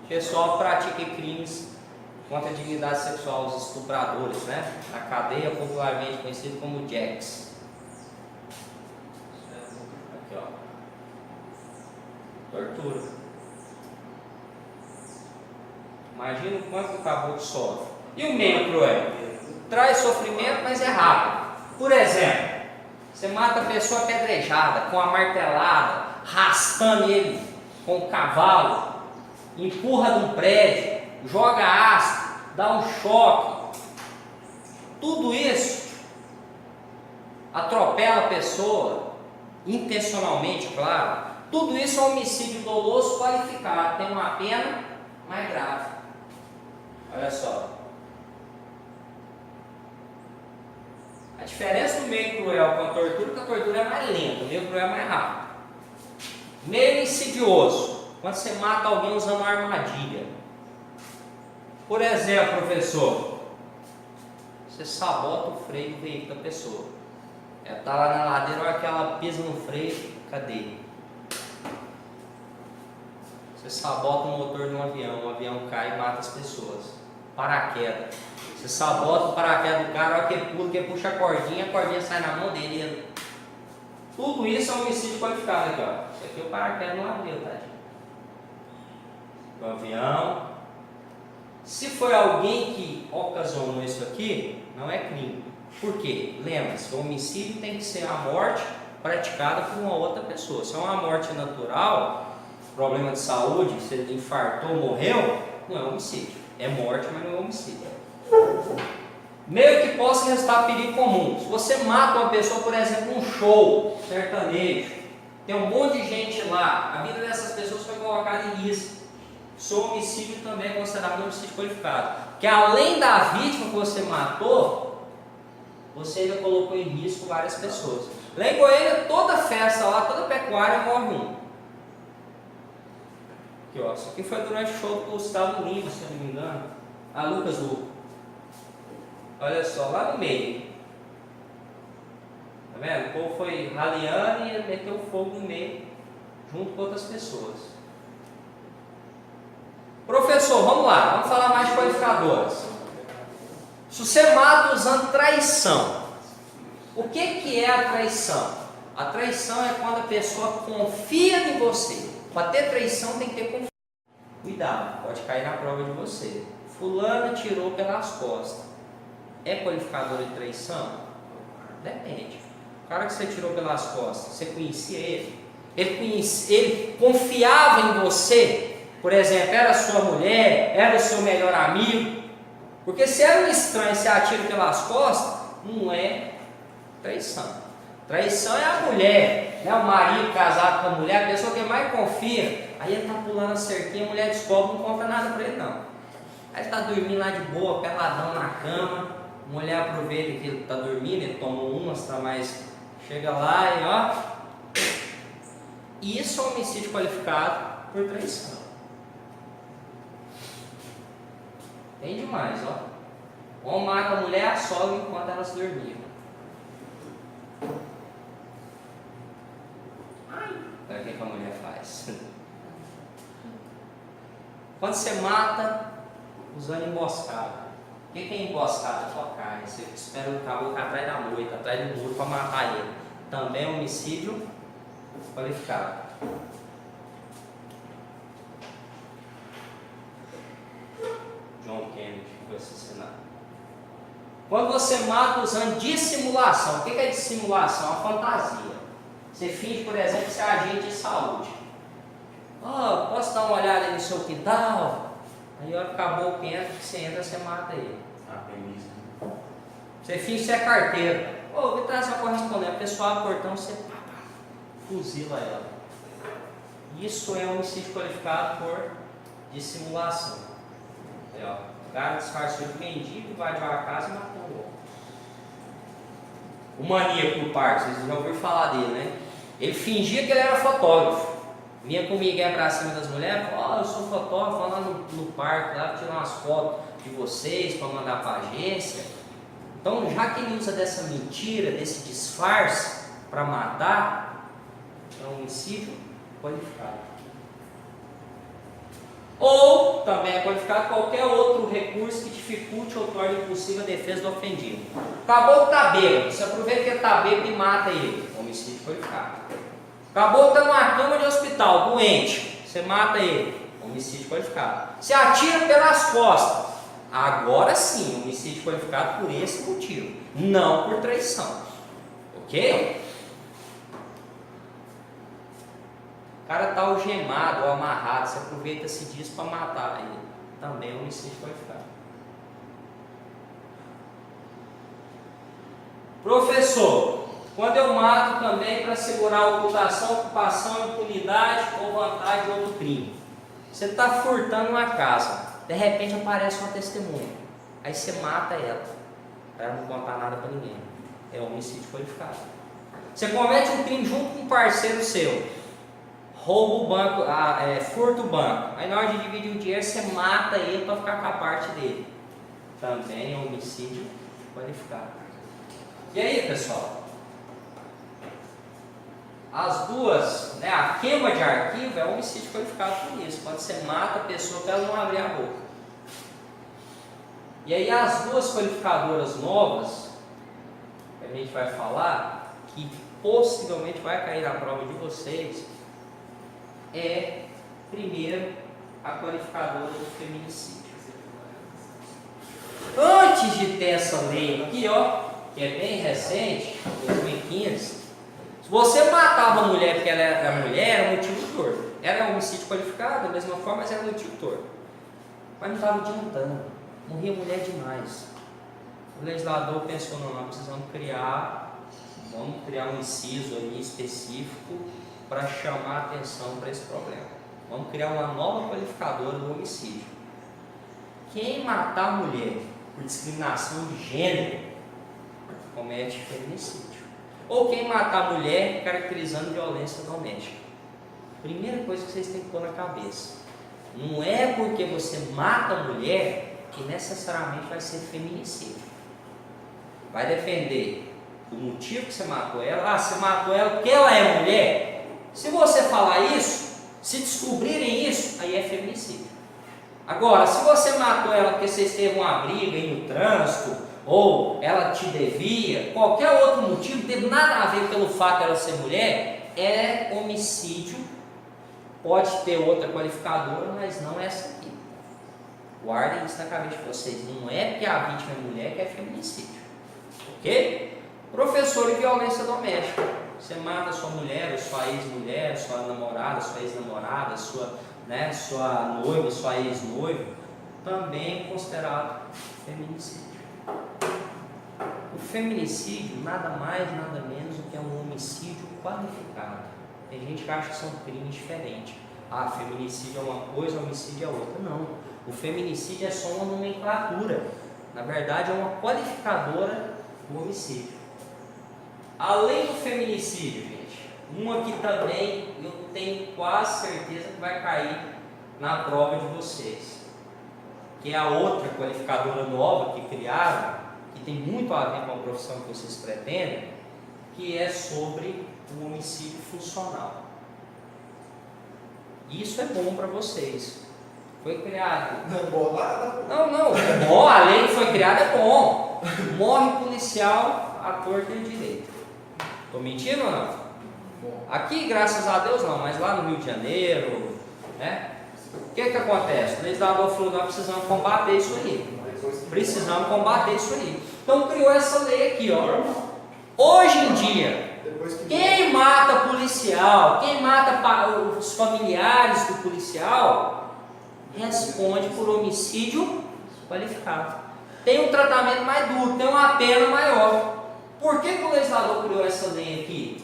[SPEAKER 2] O pessoal pratica crimes contra a dignidade sexual, os estupradores, né? Na cadeia popularmente conhecido como Jacks. Aqui, ó. Tortura. Imagina o quanto o caboclo sofre. E o meio cruel? Traz sofrimento, mas é rápido. Por exemplo, você mata a pessoa apedrejada, com a martelada, arrastando ele com o cavalo, empurra de um prédio, joga ácido, dá um choque. Tudo isso atropela a pessoa, intencionalmente, claro. Tudo isso é um homicídio doloso qualificado, tem uma pena mais grave. Olha só. A diferença do meio cruel com a tortura é que a tortura é mais lenta, o meio cruel é mais rápido. Meio insidioso, quando você mata alguém usando uma armadilha. Por exemplo, professor, você sabota o freio do veículo da pessoa. Ela está lá na ladeira, a hora que ela pisa no freio, cadê? Você sabota o motor de um avião, o avião cai e mata as pessoas. Paraquedas. Você sabota o paraquedas do cara, a hora que ele pula, que ele puxa a cordinha sai na mão dele. Tudo isso é um homicídio qualificado aqui, ó. Isso aqui o paraquedas não abriu, tá, gente? O avião. Se foi alguém que ocasionou isso aqui, não é crime. Por quê? Lembre-se, o homicídio tem que ser a morte praticada por uma outra pessoa. Se é uma morte natural, problema de saúde, se ele infartou, morreu, não é homicídio. É morte, mas não é homicídio. Meio que possa resultar perigo comum. Se você mata uma pessoa, por exemplo, num show sertanejo, tem um monte de gente lá, a vida dessas pessoas foi colocada em risco. Seu homicídio também é considerado homicídio qualificado. Que além da vítima que você matou, você ainda colocou em risco várias pessoas. Lá em Goiânia, toda festa lá, toda pecuária morre um. Aqui, ó, isso aqui foi durante o show do Gustavo Lima, se eu não me engano. A Lucas Luco. Olha só, lá no meio. Tá vendo? O povo foi raleando e meteu fogo no meio, junto com outras pessoas. Professor, vamos lá, vamos falar mais de qualificadores. Se você mata usando traição, o que é a traição? A traição é quando a pessoa confia em você. Para ter traição tem que ter confiança. Cuidado, pode cair na prova de você. Fulano tirou pelas costas. É qualificador de traição? Depende. O cara que você tirou pelas costas, você conhecia ele? Ele confiava em você? Por exemplo, era sua mulher, era o seu melhor amigo. Porque se era um estranho e se atira pelas costas, não é traição. Traição é a mulher, né? O marido casado com a mulher, a pessoa que mais confia. Aí ele está pulando a cerquinha, a mulher descobre, não conta nada para ele não. Aí ele está dormindo lá de boa, peladão na cama. A mulher aproveita que ele está dormindo, ele toma umas, tá mais. Chega lá e ó. Isso é um homicídio qualificado por traição. Tem demais, ó. O homem mata a mulher e a sogra enquanto elas dormiam. Olha o que a mulher faz. Quando você mata usando emboscada. O que é emboscada? Tocar. Você espera o caboclo atrás da moita, atrás do muro para matar ele. Também é homicídio qualificado. John Kennedy foi assassinado. Quando você mata usando dissimulação, o que é dissimulação? Uma fantasia. Você finge, por exemplo, ser agente de saúde. Oh, posso dar uma olhada aí no seu quintal? Aí a hora que acabou o entra, que você entra, você mata ele. Você finge ser carteiro. Oh, vou trazer uma correspondência. A pessoa abre o portão, você fuzila ela. Isso é homicídio qualificado por dissimulação. Aí, ó, o cara disfarçou de mendigo, invadiu a casa e matou o outro. O maníaco do parque, vocês já ouviram falar dele, né? Ele fingia que ele era fotógrafo. Vinha com o Miguel pra cima das mulheres, falou, eu sou fotógrafo, vou lá no parque, lá tirar umas fotos de vocês para mandar para a agência. Então, já que ele usa dessa mentira, desse disfarce para matar, é um homicídio qualificado. Ou também é qualificado qualquer outro recurso que dificulte ou torne impossível a defesa do ofendido. Acabou que está bêbado, você aproveita que ele está bêbado e mata ele. Homicídio qualificado. Acabou que está numa cama de hospital, doente, você mata ele. Homicídio qualificado. Você atira pelas costas. Agora sim, homicídio qualificado por esse motivo, não por traição. Ok? O cara está algemado ou amarrado, você aproveita-se disso para matar ele. Também é homicídio qualificado. Professor, quando eu mato também para segurar ocultação, ocupação, impunidade ou vantagem de outro crime. Você está furtando uma casa, de repente aparece uma testemunha, aí você mata ela, para não contar nada para ninguém. É homicídio qualificado. Você comete um crime junto com um parceiro seu, rouba o banco, furta o banco. Aí na hora de dividir o dinheiro, você mata ele para ficar com a parte dele. Também é homicídio qualificado. E aí, pessoal? As duas, né, a queima de arquivo é homicídio qualificado por isso. Quando você mata a pessoa para ela não abrir a boca. E aí as duas qualificadoras novas, que a gente vai falar, que possivelmente vai cair na prova de vocês, é, primeiro, a qualificadora do feminicídio. Antes de ter essa lei aqui, ó, que é bem recente, 2015, se você matava a mulher porque ela era mulher, era motivo torto. Era homicídio qualificado, da mesma forma, mas era motivo torto. Mas não estava adiantando, morria mulher demais. O legislador pensou, não, nós precisamos vamos criar um inciso ali específico para chamar a atenção para esse problema. Vamos criar uma nova qualificadora do homicídio. Quem matar a mulher por discriminação de gênero comete feminicídio. Ou quem matar a mulher caracterizando violência doméstica. Primeira coisa que vocês têm que pôr na cabeça: não é porque você mata a mulher que necessariamente vai ser feminicídio. Vai depender do motivo que você matou ela. Ah, você matou ela porque ela é mulher. Se você falar isso, se descobrirem isso, aí é feminicídio. Agora, se você matou ela porque vocês teve uma briga aí no trânsito, ou ela te devia, qualquer outro motivo, não teve nada a ver pelo fato de ela ser mulher, é homicídio. Pode ter outra qualificadora, mas não essa aqui. Guardem isso na cabeça de vocês. Não é porque a vítima é mulher que é feminicídio. Ok? Professor em violência doméstica. Você mata sua mulher, ou sua ex-mulher, sua namorada, sua ex-namorada, sua noiva, sua ex-noiva, também é considerado feminicídio. O feminicídio nada mais, nada menos do que um homicídio qualificado. Tem gente que acha que são crimes diferentes. Ah, feminicídio é uma coisa, homicídio é outra. Não. O feminicídio é só uma nomenclatura. Na verdade, é uma qualificadora do homicídio. Além do feminicídio, gente, uma que também eu tenho quase certeza que vai cair na prova de vocês, que é a outra qualificadora nova que criaram, que tem muito a ver com a profissão que vocês pretendem, que é sobre o homicídio funcional. Isso é bom para vocês. Foi criado.
[SPEAKER 3] Não é bom nada?
[SPEAKER 2] Não, é bom, a lei que foi criada é bom. Morre policial à torta e direito. Estou mentindo ou não? Aqui, graças a Deus, não, mas lá no Rio de Janeiro, né? O que acontece? O legislador falou: nós precisamos combater isso aí. Precisamos combater isso aí. Então criou essa lei aqui, ó. Hoje em dia, quem mata policial, quem mata os familiares do policial, responde por homicídio qualificado. Tem um tratamento mais duro, tem uma pena maior. Por que o legislador criou essa lei aqui?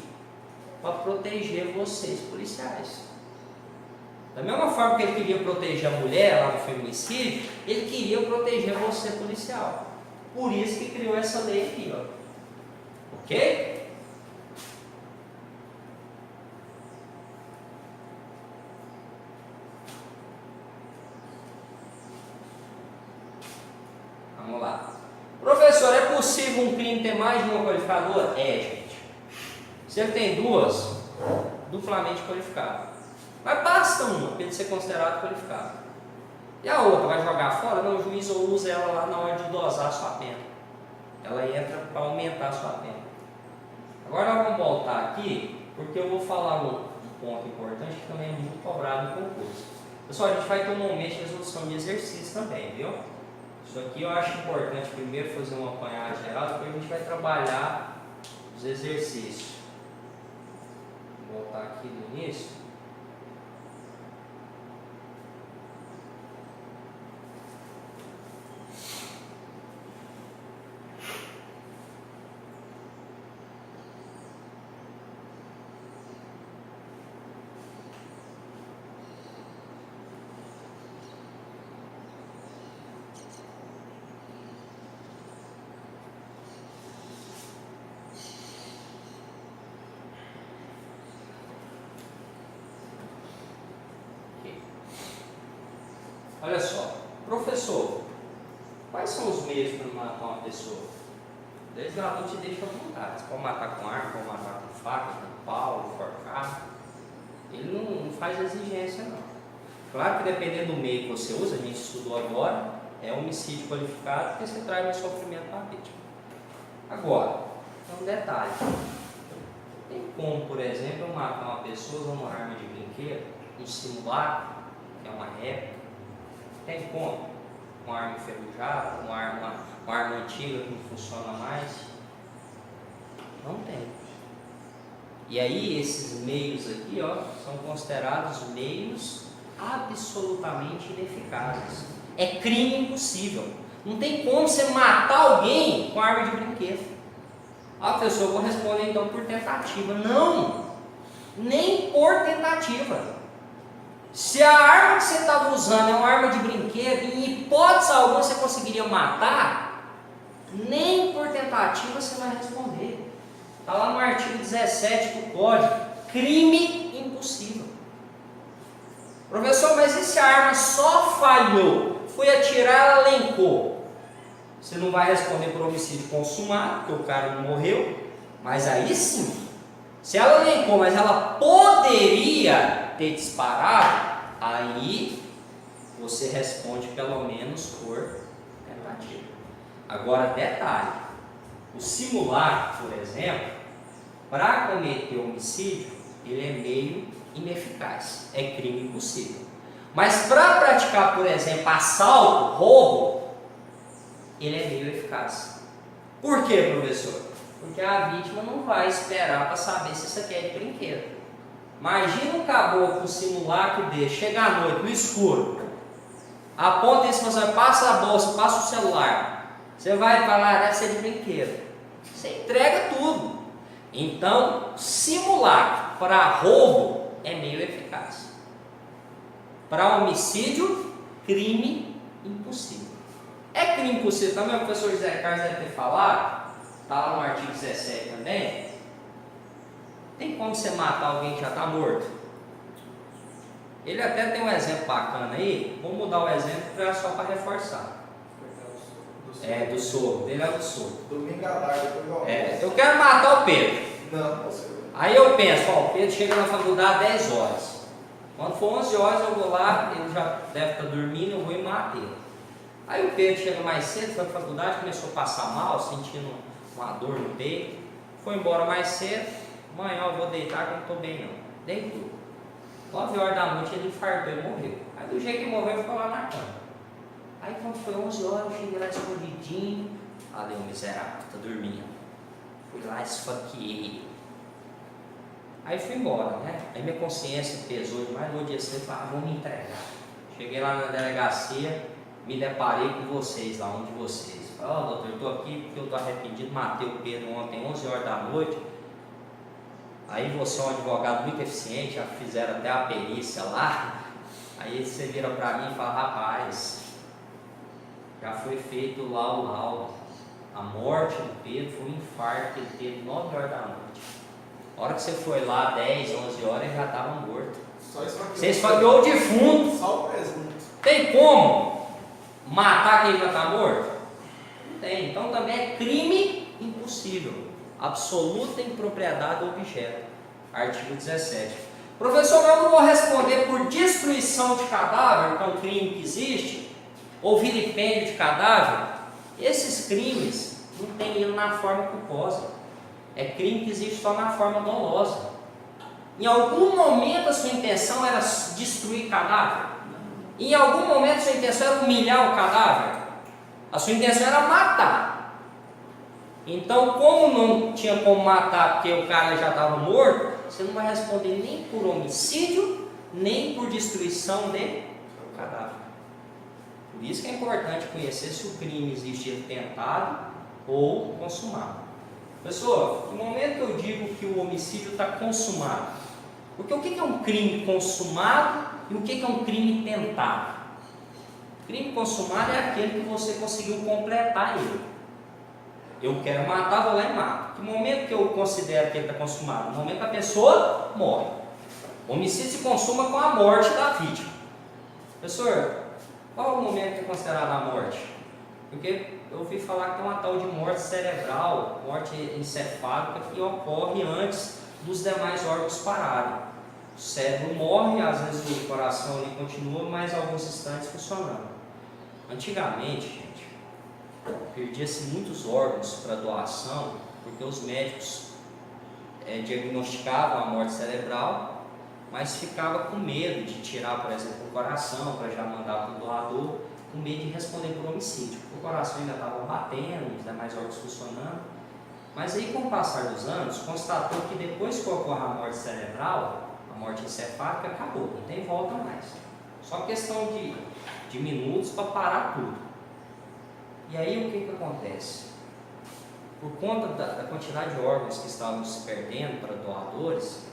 [SPEAKER 2] Para proteger vocês, policiais. Da mesma forma que ele queria proteger a mulher lá no feminicídio, ele queria proteger você, policial. Por isso que criou essa lei aqui, ó. Ok? Vamos lá. Professor, é possível um crime ter mais de uma qualificadora? É, gente. Se ele tem duas, duplamente qualificado. Mas basta uma para ele ser considerado qualificado. E a outra vai jogar fora? Não, o juiz usa ela lá na hora de dosar a sua pena. Ela entra para aumentar a sua pena. Agora nós vamos voltar aqui, porque eu vou falar um ponto importante que também é muito cobrado no concurso. Pessoal, a gente vai ter um momento de resolução de exercício também, viu? Isso aqui eu acho importante primeiro fazer uma apanhada geral, depois a gente vai trabalhar os exercícios. Vou voltar aqui no início. Olha só, professor, quais são os meios para matar uma pessoa? O legislador te deixa à vontade. Você pode matar com arma, pode matar com faca, com pau, enforcar. Ele não faz exigência, não. Claro que dependendo do meio que você usa, a gente estudou agora, é homicídio qualificado, porque você traz um sofrimento para a vítima. Agora, um detalhe. Tem como, por exemplo, eu matar uma pessoa usando uma arma de brinquedo, um simulacro, que é uma réplica? Tem como? Uma arma enferrujada, uma arma antiga que não funciona mais? Não tem. E aí esses meios aqui, ó, são considerados meios absolutamente ineficazes. É crime impossível. Não tem como você matar alguém com arma de brinquedo. Ah, professor, eu vou responder então por tentativa. Não! Nem por tentativa. Se a arma que você estava usando é uma arma de brinquedo, em hipótese alguma você conseguiria matar, nem por tentativa você vai responder. Está lá no artigo 17 do Código, crime impossível. Professor, mas e se a arma só falhou? Fui atirar, ela lencou. Você não vai responder por homicídio consumado, porque o cara não morreu, mas aí sim. Se ela lencou, mas ela poderia ter disparado, aí você responde pelo menos por tentativa. Agora, detalhe, o simulacro, por exemplo, para cometer homicídio, ele é meio ineficaz, é crime impossível. Mas para praticar, por exemplo, assalto, roubo, ele é meio eficaz. Por quê, professor? Porque a vítima não vai esperar para saber se isso aqui é de brinquedo. Imagina um caboclo com simulacro dele, chega à noite, no escuro, aponta isso, você passa a bolsa, passa o celular, você vai falar, deve ser de brinquedo. Você entrega tudo. Então, simulacro para roubo é meio eficaz. Para homicídio, crime impossível. É crime impossível também, o professor José Carlos deve ter falado, está lá no artigo 17 também. Tem como você matar alguém que já está morto? Ele até tem um exemplo bacana aí, vou mudar o exemplo só para reforçar. Do soro, dele é do soro.
[SPEAKER 3] Domingo à tarde,
[SPEAKER 2] eu quero matar o Pedro.
[SPEAKER 3] Não, você.
[SPEAKER 2] Aí eu penso, o Pedro chega na faculdade às 10 horas. Quando for 11 horas eu vou lá, ele já deve estar dormindo, eu vou e mato ele. Aí o Pedro chega mais cedo, foi para a faculdade, começou a passar mal, sentindo uma dor no peito, foi embora mais cedo, amanhã eu vou deitar que eu não estou bem não. Deitou. 9 horas da noite ele infartou e morreu. Aí do jeito que morreu, ficou lá na cama. Aí quando foi 11 horas, eu cheguei lá escondidinho, falei, o miserável, está dormindo. Fui lá, esfaqueei ele. Aí fui embora, né? Aí minha consciência pesou demais, no dia seguinte, falei, vou me entregar. Cheguei lá na delegacia, me deparei com vocês lá, um de vocês. Falei, doutor, eu estou aqui porque eu estou arrependido, matei o Pedro ontem, 11 horas da noite. Aí você é um advogado muito eficiente, já fizeram até a perícia lá. Aí você vira para mim e fala, rapaz, já foi feito o laudo. A morte do Pedro foi um infarto que ele teve 9 horas da noite. A hora que você foi lá, 10, 11 horas, ele já estava morto. Você esfaqueou o defunto.
[SPEAKER 3] Só o presunto.
[SPEAKER 2] Tem como matar quem já está morto? Não tem. Então também é crime impossível. Absoluta impropriedade do objeto. Artigo 17. Professor, eu não vou responder por destruição de cadáver, que é um crime que existe, ou vilipêndio de cadáver. Esses crimes não tem ele na forma culposa. É crime que existe só na forma dolosa. Em algum momento a sua intenção era destruir cadáver? Em algum momento a sua intenção era humilhar o cadáver? A sua intenção era matar. Então, como não tinha como matar porque o cara já estava morto, você não vai responder nem por homicídio, nem por destruição de cadáver. Por isso que é importante conhecer se o crime existe tentado ou consumado. Pessoal, no momento que eu digo que o homicídio está consumado, porque o que é um crime consumado e o que é um crime tentado? O crime consumado é aquele que você conseguiu completar ele. Eu quero matar, vou lá e mato. Que momento que eu considero que ele está consumado? No momento que a pessoa morre. O homicídio se consuma com a morte da vítima. Professor, Qual é o momento que é considerado a morte? Porque eu ouvi falar que tem uma tal de morte cerebral, morte encefálica, que ocorre antes dos demais órgãos pararem. O cérebro morre, às vezes o coração ali continua, mas alguns instantes funcionando. Antigamente, gente, perdia-se muitos órgãos para doação, porque os médicos diagnosticavam a morte cerebral, mas ficava com medo de tirar, por exemplo, o coração para já mandar para o doador, com medo de responder por homicídio. O coração ainda estava batendo, os demais órgãos funcionando. Mas aí, com o passar dos anos, constatou que depois que ocorre a morte cerebral, a morte encefálica, acabou, não tem volta mais. Só questão de minutos para parar tudo. E aí o que acontece? Por conta da quantidade de órgãos que estavam se perdendo para doadores,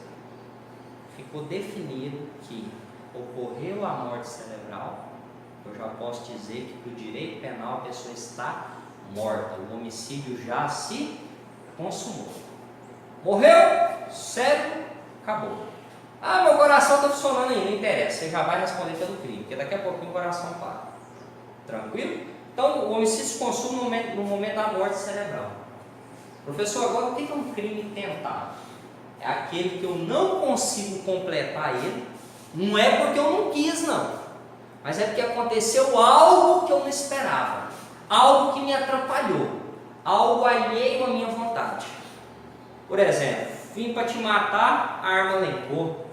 [SPEAKER 2] ficou definido que ocorreu a morte cerebral, eu já posso dizer que por direito penal a pessoa está morta, o homicídio já se consumou. Morreu, cérebro, acabou. Ah, meu coração está funcionando ainda, não interessa, você já vai responder pelo crime, porque daqui a pouquinho o coração para. Tranquilo? Então o homicídio se consuma no momento da morte cerebral. Professor, agora o que é um crime tentado? É aquele que eu não consigo completar ele, não é porque eu não quis não, mas é porque aconteceu algo que eu não esperava, algo que me atrapalhou, algo alheio à minha vontade. Por exemplo, vim para te matar, a arma lencou,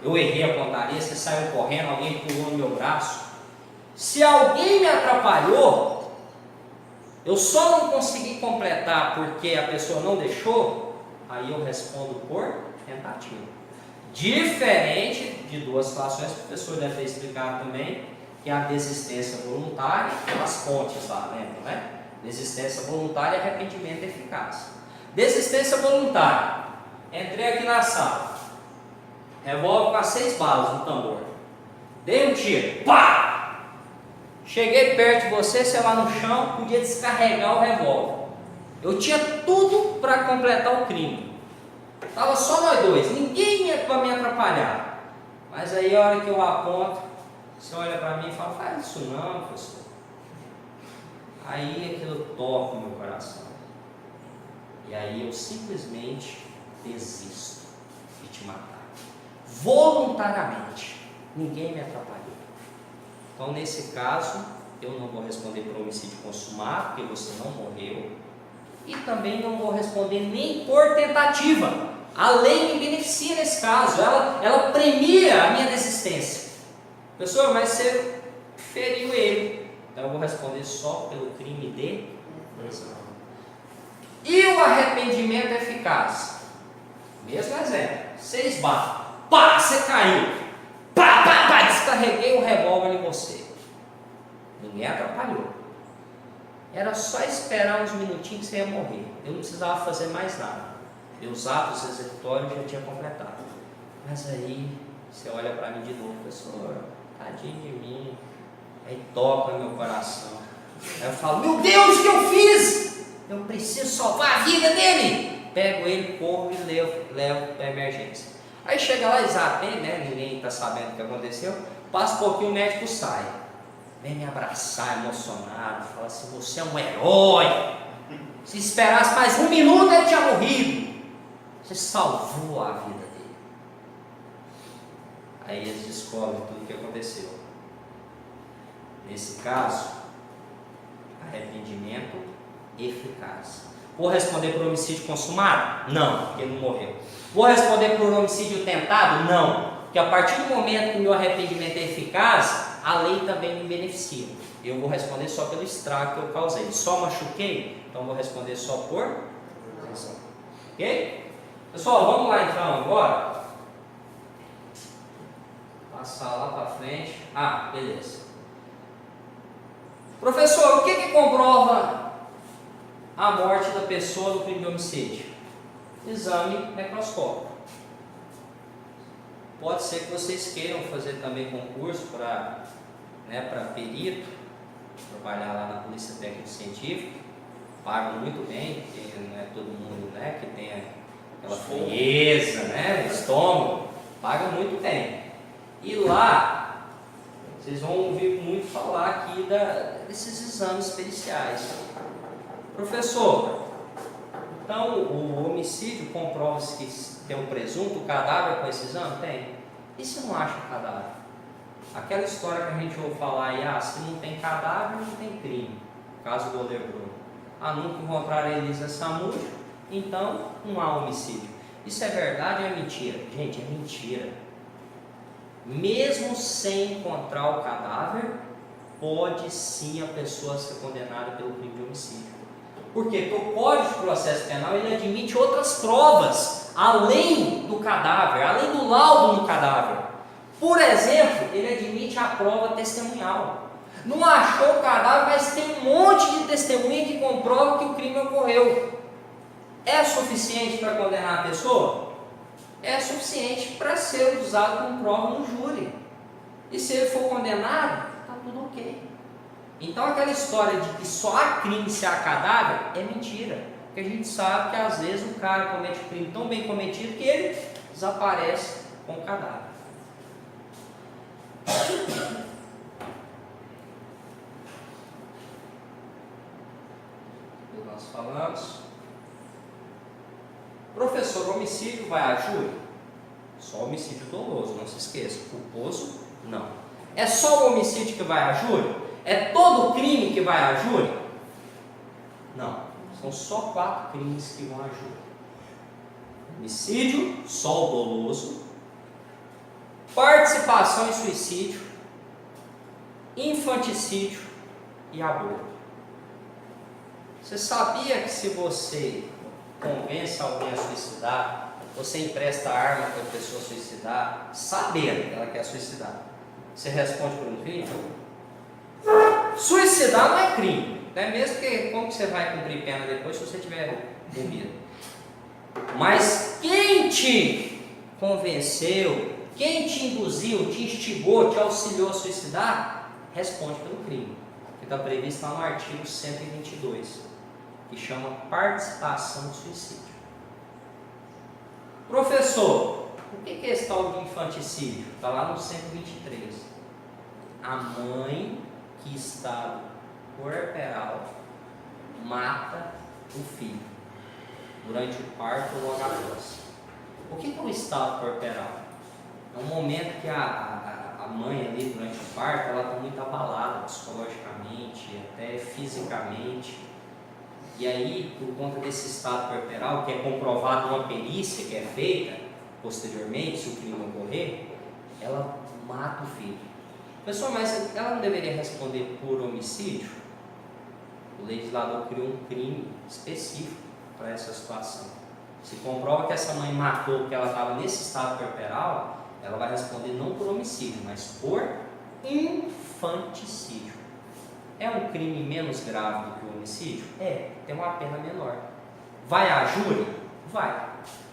[SPEAKER 2] eu errei a pontaria, você saiu correndo, alguém pulou no meu braço. Se alguém me atrapalhou, eu só não consegui completar porque a pessoa não deixou, aí eu respondo por tentativa. Diferente de duas situações que o professor deve ter explicado também, que é a desistência voluntária, pelas pontes lá, lembra, né? Desistência voluntária e arrependimento eficaz. Desistência voluntária. Entrei aqui na sala, revólver com as 6 balas no tambor. Dei um tiro, pá! Cheguei perto de você, sei lá no chão, podia descarregar o revólver. Eu tinha tudo para completar o crime. Estava só nós dois, ninguém ia para me atrapalhar. Mas aí a hora que eu aponto, você olha para mim e fala, faz isso não, professor. Aí aquilo toca o meu coração. E aí eu simplesmente desisto de te matar. Voluntariamente. Ninguém me atrapalhou. Então nesse caso, eu não vou responder por homicídio consumado, porque você não morreu. E também não vou responder nem por tentativa. A lei me beneficia nesse caso, ela premia a minha desistência. Professor, mas você feriu ele. Então eu vou responder só pelo crime de lesão. E o arrependimento eficaz? Mesmo exemplo, 6 balas. Pá, você caiu. Pá, pá, pá, descarreguei o revólver em você. Ninguém atrapalhou. Era só esperar uns minutinhos que você ia morrer. Eu não precisava fazer mais nada. Meus atos executórios já tinha completado. Mas aí, você olha para mim de novo, professor, tadinho de mim. Aí toca no meu coração. Aí eu falo, meu Deus, o que eu fiz? Eu preciso salvar a vida dele. Pego ele, corro e levo para a emergência. Aí chega lá, exato, né? Ninguém está sabendo o que aconteceu. Passa um pouquinho, o médico sai. Vem me abraçar, emocionado. Fala assim, você é um herói. Se esperasse mais 1 minuto, ele tinha morrido. Você salvou a vida dele. Aí eles descobrem tudo o que aconteceu. Nesse caso, arrependimento eficaz. Vou responder por homicídio consumado? Não, porque ele não morreu. Vou responder por homicídio tentado? Não, porque a partir do momento que o meu arrependimento é eficaz, a lei também me beneficia. Eu vou responder só pelo estrago que eu causei. Só machuquei? Então vou responder só por lesão. Ok? Pessoal, vamos lá então agora. Passar lá para frente. Ah, beleza. Professor, o que comprova a morte da pessoa no crime de homicídio? Exame necroscópico. Pode ser que vocês queiram fazer também concurso para perito, trabalhar lá na Polícia Técnica Científica. Pagam muito bem, porque não é todo mundo que tem aquela frieza, estômago. Paga muito bem. E lá Vocês vão ouvir muito falar aqui desses exames periciais. Professor, então o homicídio comprova-se que tem um presunto, o cadáver com esse exame? Tem. E se não acha cadáver? Aquela história que a gente ouve falar aí, se não tem cadáver, não tem crime. Caso do goleiro Bruno. Nunca encontraram a Elisa Samúdio, então não há homicídio. Isso é verdade ou é mentira? Gente, é mentira. Mesmo sem encontrar o cadáver, pode sim a pessoa ser condenada pelo crime de homicídio. Por quê? Porque o Código de Processo Penal ele admite outras provas, além do cadáver, além do laudo no cadáver. Por exemplo, ele admite a prova testemunhal. Não achou o cadáver, mas tem um monte de testemunha que comprova que o crime ocorreu. É suficiente para condenar a pessoa? É suficiente para ser usado como prova no júri. E se ele for condenado, está tudo ok. Então aquela história de que só há crime se há cadáver é mentira. Porque a gente sabe que às vezes o cara comete um crime tão bem cometido que ele desaparece com o cadáver. Nós falamos. Professor, homicídio vai a júri? Só homicídio doloso, não se esqueça. Culposo, não. É só o homicídio que vai a júri? É todo crime que vai a júri? Não. São só 4 crimes que vão a júri. Homicídio, só o doloso. Participação em suicídio. Infanticídio e aborto. Você sabia que se você convence alguém a suicidar, você empresta a arma para a pessoa suicidar, sabendo que ela quer suicidar, você responde por um crime? Suicidar não é crime, não é mesmo? Porque como que você vai cumprir pena depois se você tiver bebido? Mas quem te convenceu, quem te induziu, te instigou, te auxiliou a suicidar, responde pelo crime, que está previsto lá no artigo 122. Que chama participação de suicídio. Professor, o que é esse tal de infanticídio? Está lá no 123. A mãe que está puerperal mata o filho durante o parto ou logo após. O que é o estado puerperal? É um momento que a mãe ali durante o parto ela está muito abalada psicologicamente, até fisicamente. E aí, por conta desse estado puerperal, que é comprovado numa perícia que é feita posteriormente, se o crime ocorrer, ela mata o filho. Pessoal, mas ela não deveria responder por homicídio? O legislador criou um crime específico para essa situação. Se comprova que essa mãe matou porque ela estava nesse estado puerperal, ela vai responder não por homicídio, mas por infanticídio. É um crime menos grave do que o homicídio? Tem uma pena menor. Vai a júri? Vai,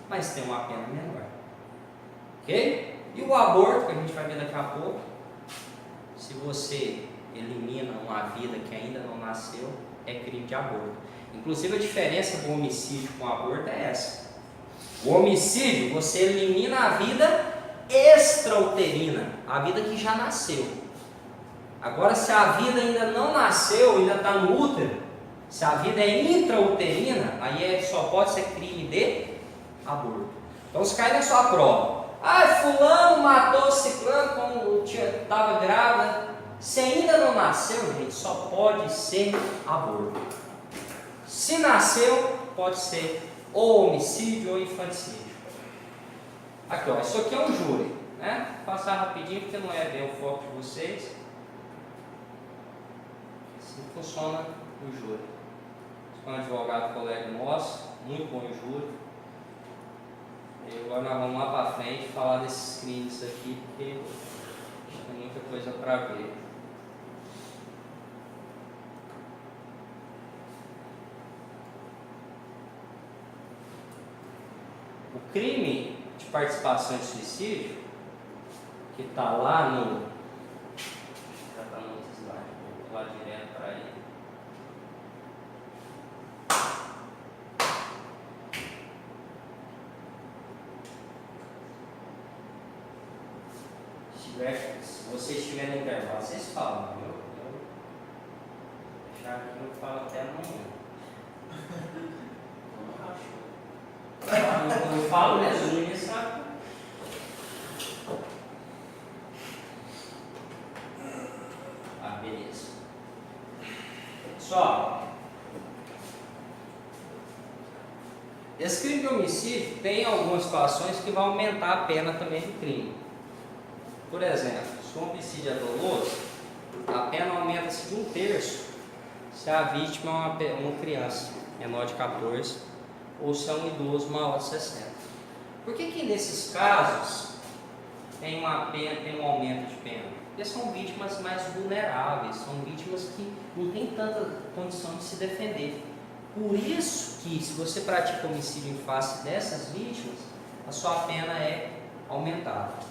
[SPEAKER 2] mas tem uma pena menor. Ok? E o aborto, que a gente vai ver daqui a pouco, se você elimina uma vida que ainda não nasceu, é crime de aborto. Inclusive a diferença do homicídio com o aborto é essa. O homicídio, você elimina a vida extrauterina, a vida que já nasceu. Agora, se a vida ainda não nasceu, ainda está no útero, se a vida é intrauterina, aí só pode ser crime de aborto. Então, se cair na sua prova, fulano matou ciclano quando estava grávida, se ainda não nasceu, gente, só pode ser aborto. Se nasceu, pode ser ou homicídio ou infanticídio. Aqui, ó, isso aqui é um júri, né? Vou passar rapidinho porque não é bem o foco de vocês. Assim funciona o júri. Esse é um advogado colega nosso, muito bom em júri. E agora nós vamos lá para frente falar desses crimes aqui, porque tem muita coisa para ver. O crime de participação em suicídio, que está lá no... Já está no outro slide, vou pular direto para ele. Se vocês estiverem no intervalo, vocês falam, viu? Eu deixar aqui, eu falo até amanhã. Eu falo, né? Os meninos sabem. Ah, beleza. Só. Esse crime de homicídio tem algumas situações que vão aumentar a pena também do crime. Por exemplo, se o homicídio é doloso, a pena aumenta-se de 1/3 se a vítima é uma criança menor de 14 ou se é um idoso maior de 60. Por que nesses casos tem um aumento de pena? Porque são vítimas mais vulneráveis, são vítimas que não têm tanta condição de se defender. Por isso que, se você pratica homicídio em face dessas vítimas, a sua pena é aumentada.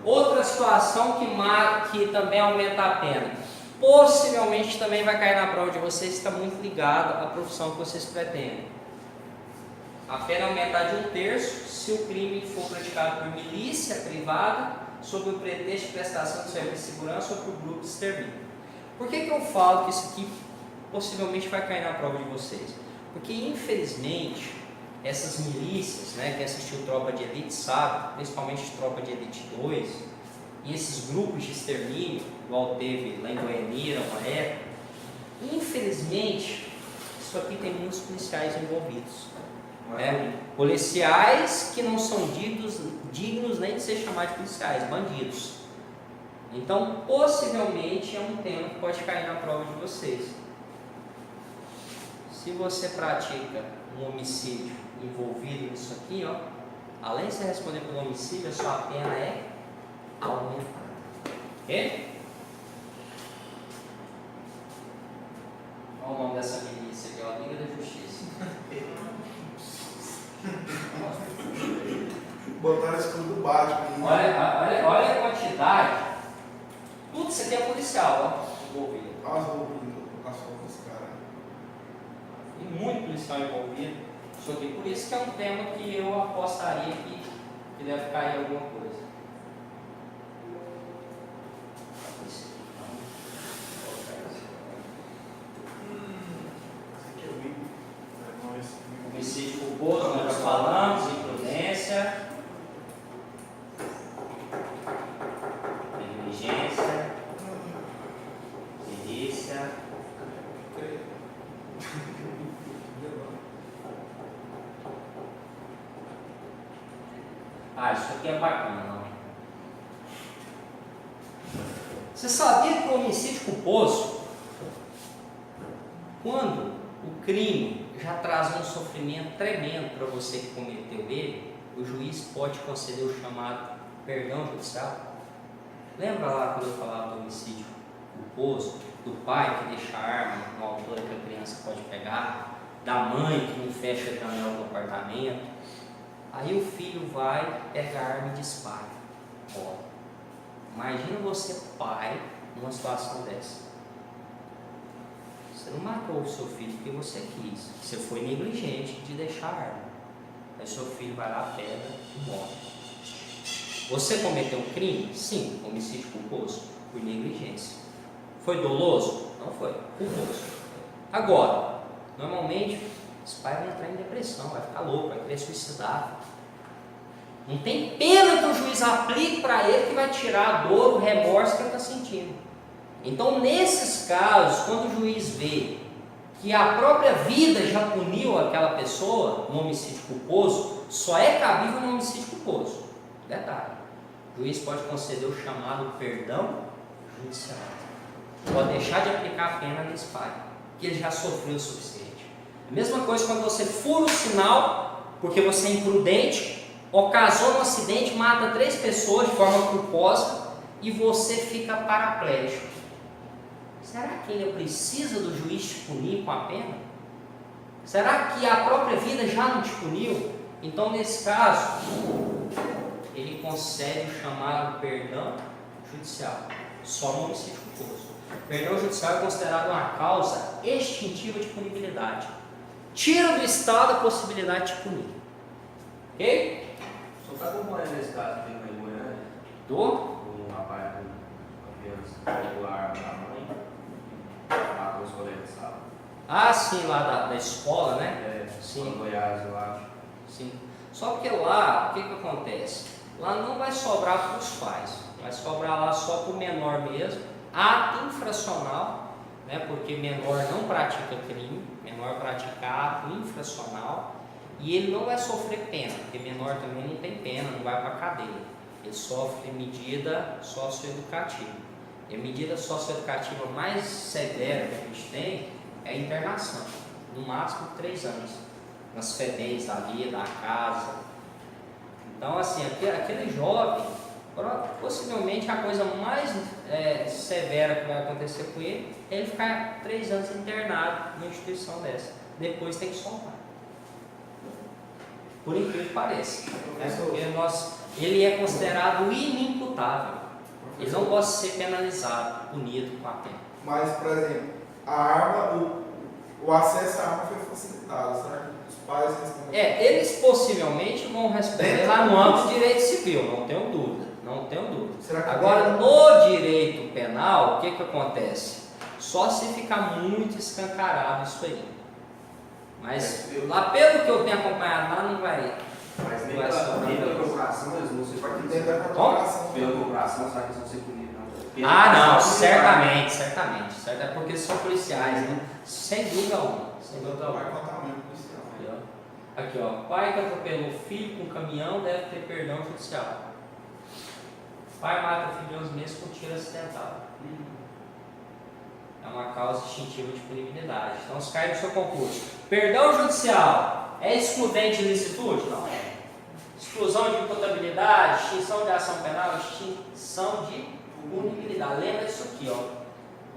[SPEAKER 2] Outra situação que também aumenta a pena, possivelmente também vai cair na prova de vocês, está muito ligado à profissão que vocês pretendem. A pena aumentar de 1/3 se o crime for praticado por milícia privada, sob o pretexto de prestação de serviço de segurança ou por grupo de extermínio. Por que eu falo que isso aqui possivelmente vai cair na prova de vocês? Porque, infelizmente, essas milícias, né, quem assistiu Tropa de Elite sabe, principalmente Tropa de Elite 2, e esses grupos de extermínio, igual teve lá em Goianira, uma época, infelizmente, isso aqui tem muitos policiais envolvidos. Né? Policiais que não são dignos nem de ser chamados de policiais, bandidos. Então, possivelmente, é um tema que pode cair na prova de vocês. Se você pratica um homicídio envolvido nisso aqui, ó, além de você responder pelo homicídio, a sua pena é aumentada. Ok? Qual o nome dessa milícia aqui? Ó, Liga da Justiça.
[SPEAKER 3] Botaram esse escudo do Batman.
[SPEAKER 2] Olha a quantidade. Tudo isso aqui é policial, ó, envolvido.
[SPEAKER 3] As roupinhas, as roupas desse cara.
[SPEAKER 2] E muito policial envolvido. Isso aqui, por isso que é um tema que eu apostaria que deve cair alguma coisa. Homicídio culposo, nós já falamos, imprudência, negligência, perícia. Ah, isso aqui é bacana, não? Você sabia que o homicídio culposo, quando o crime já traz um sofrimento tremendo para você que cometeu ele, o juiz pode conceder o chamado perdão judicial? Lembra lá quando eu falava do homicídio culposo, do pai que deixa a arma numa altura que a criança pode pegar, da mãe que não fecha a janela do apartamento? Aí o filho vai, pega a arma e dispara. Ó, imagina você, pai, numa situação dessa. Você não matou o seu filho porque você quis. Você foi negligente de deixar a arma. Aí seu filho vai lá, pega e morre. Você cometeu um crime? Sim, homicídio culposo, por negligência. Foi doloso? Não foi, culposo. Agora, normalmente, esse pai vai entrar em depressão, vai ficar louco, vai querer suicidar. Não tem pena que o juiz aplique para ele que vai tirar a dor, o remorso que ele está sentindo. Então, nesses casos, quando o juiz vê que a própria vida já puniu aquela pessoa no homicídio culposo, só é cabível no homicídio culposo. Detalhe, o juiz pode conceder o chamado perdão judicial. Pode deixar de aplicar a pena nesse pai, que ele já sofreu o suficiente. A mesma coisa quando você fura o sinal, porque você é imprudente, ocasionou um acidente, mata 3 pessoas de forma culposa e você fica paraplégico. Será que ele precisa do juiz te punir com a pena? Será que a própria vida já não te puniu? Então, nesse caso, ele concede o chamado perdão judicial, só no homicídio culposo. O perdão judicial é considerado uma causa extintiva de punibilidade. tira do Estado a possibilidade de te punir. Ok?
[SPEAKER 4] Só está acompanhando esse caso que tem em Goiânia,
[SPEAKER 2] Do?
[SPEAKER 4] um rapaz com criança pegou a arma da mãe, matou os colegas de sala.
[SPEAKER 2] Ah, sim, lá da escola, né?
[SPEAKER 4] É,
[SPEAKER 2] Sim.
[SPEAKER 4] em Goiás, eu acho.
[SPEAKER 2] Sim. Só porque lá, o que acontece? Lá não vai sobrar para os pais, vai sobrar lá só para o menor mesmo, ato infracional, né? Porque menor não pratica crime, menor pratica ato infracional, e ele não vai sofrer pena, porque menor também não tem pena, não vai para a cadeia, ele sofre medida socioeducativa. E a medida socioeducativa mais severa que a gente tem é a internação, no máximo 3 anos, nas FEBEMs da vida, da casa. Então, assim, aquele jovem, possivelmente a coisa mais severa que vai acontecer com ele é ele ficar 3 anos internado numa instituição dessa. Depois tem que soltar. Por incrível que pareça. Porque ele é considerado inimputável. Ele não pode ser penalizado, punido com a pena.
[SPEAKER 3] Mas, por exemplo, a arma, o acesso à arma foi facilitado, certo? Os pais respondem.
[SPEAKER 2] Eles possivelmente vão responder lá no âmbito do direito civil, não tenho dúvida, não tenho dúvida.
[SPEAKER 3] Será que
[SPEAKER 2] Agora, no direito penal, o que acontece? Só se ficar muito escancarado isso aí. Mas lá, pelo que eu tenho acompanhado lá, não vai.
[SPEAKER 4] Mas nem
[SPEAKER 2] Vai
[SPEAKER 4] pela procuração eles vão ser
[SPEAKER 3] Dentro da
[SPEAKER 4] participantes.
[SPEAKER 3] corporação.
[SPEAKER 4] Pela procuração, será que eles vão ser punidos? Não.
[SPEAKER 2] Ah, não,
[SPEAKER 4] Pela-
[SPEAKER 2] certamente. Porque são policiais, né? Sem dúvida alguma. Sem dúvida
[SPEAKER 3] Então vai
[SPEAKER 2] alguma.
[SPEAKER 3] contar mesmo policial.
[SPEAKER 2] Aqui, ó. Pai que atropelou filho com caminhão deve ter perdão judicial. Pai mata filho de 11 meses com tiro acidental. É uma causa distintiva de punibilidade. Então, os caras do seu concurso. Perdão judicial é excludente de licitude? Não é. Exclusão de imputabilidade, extinção de ação penal, extinção de punibilidade. Lembra disso aqui, ó.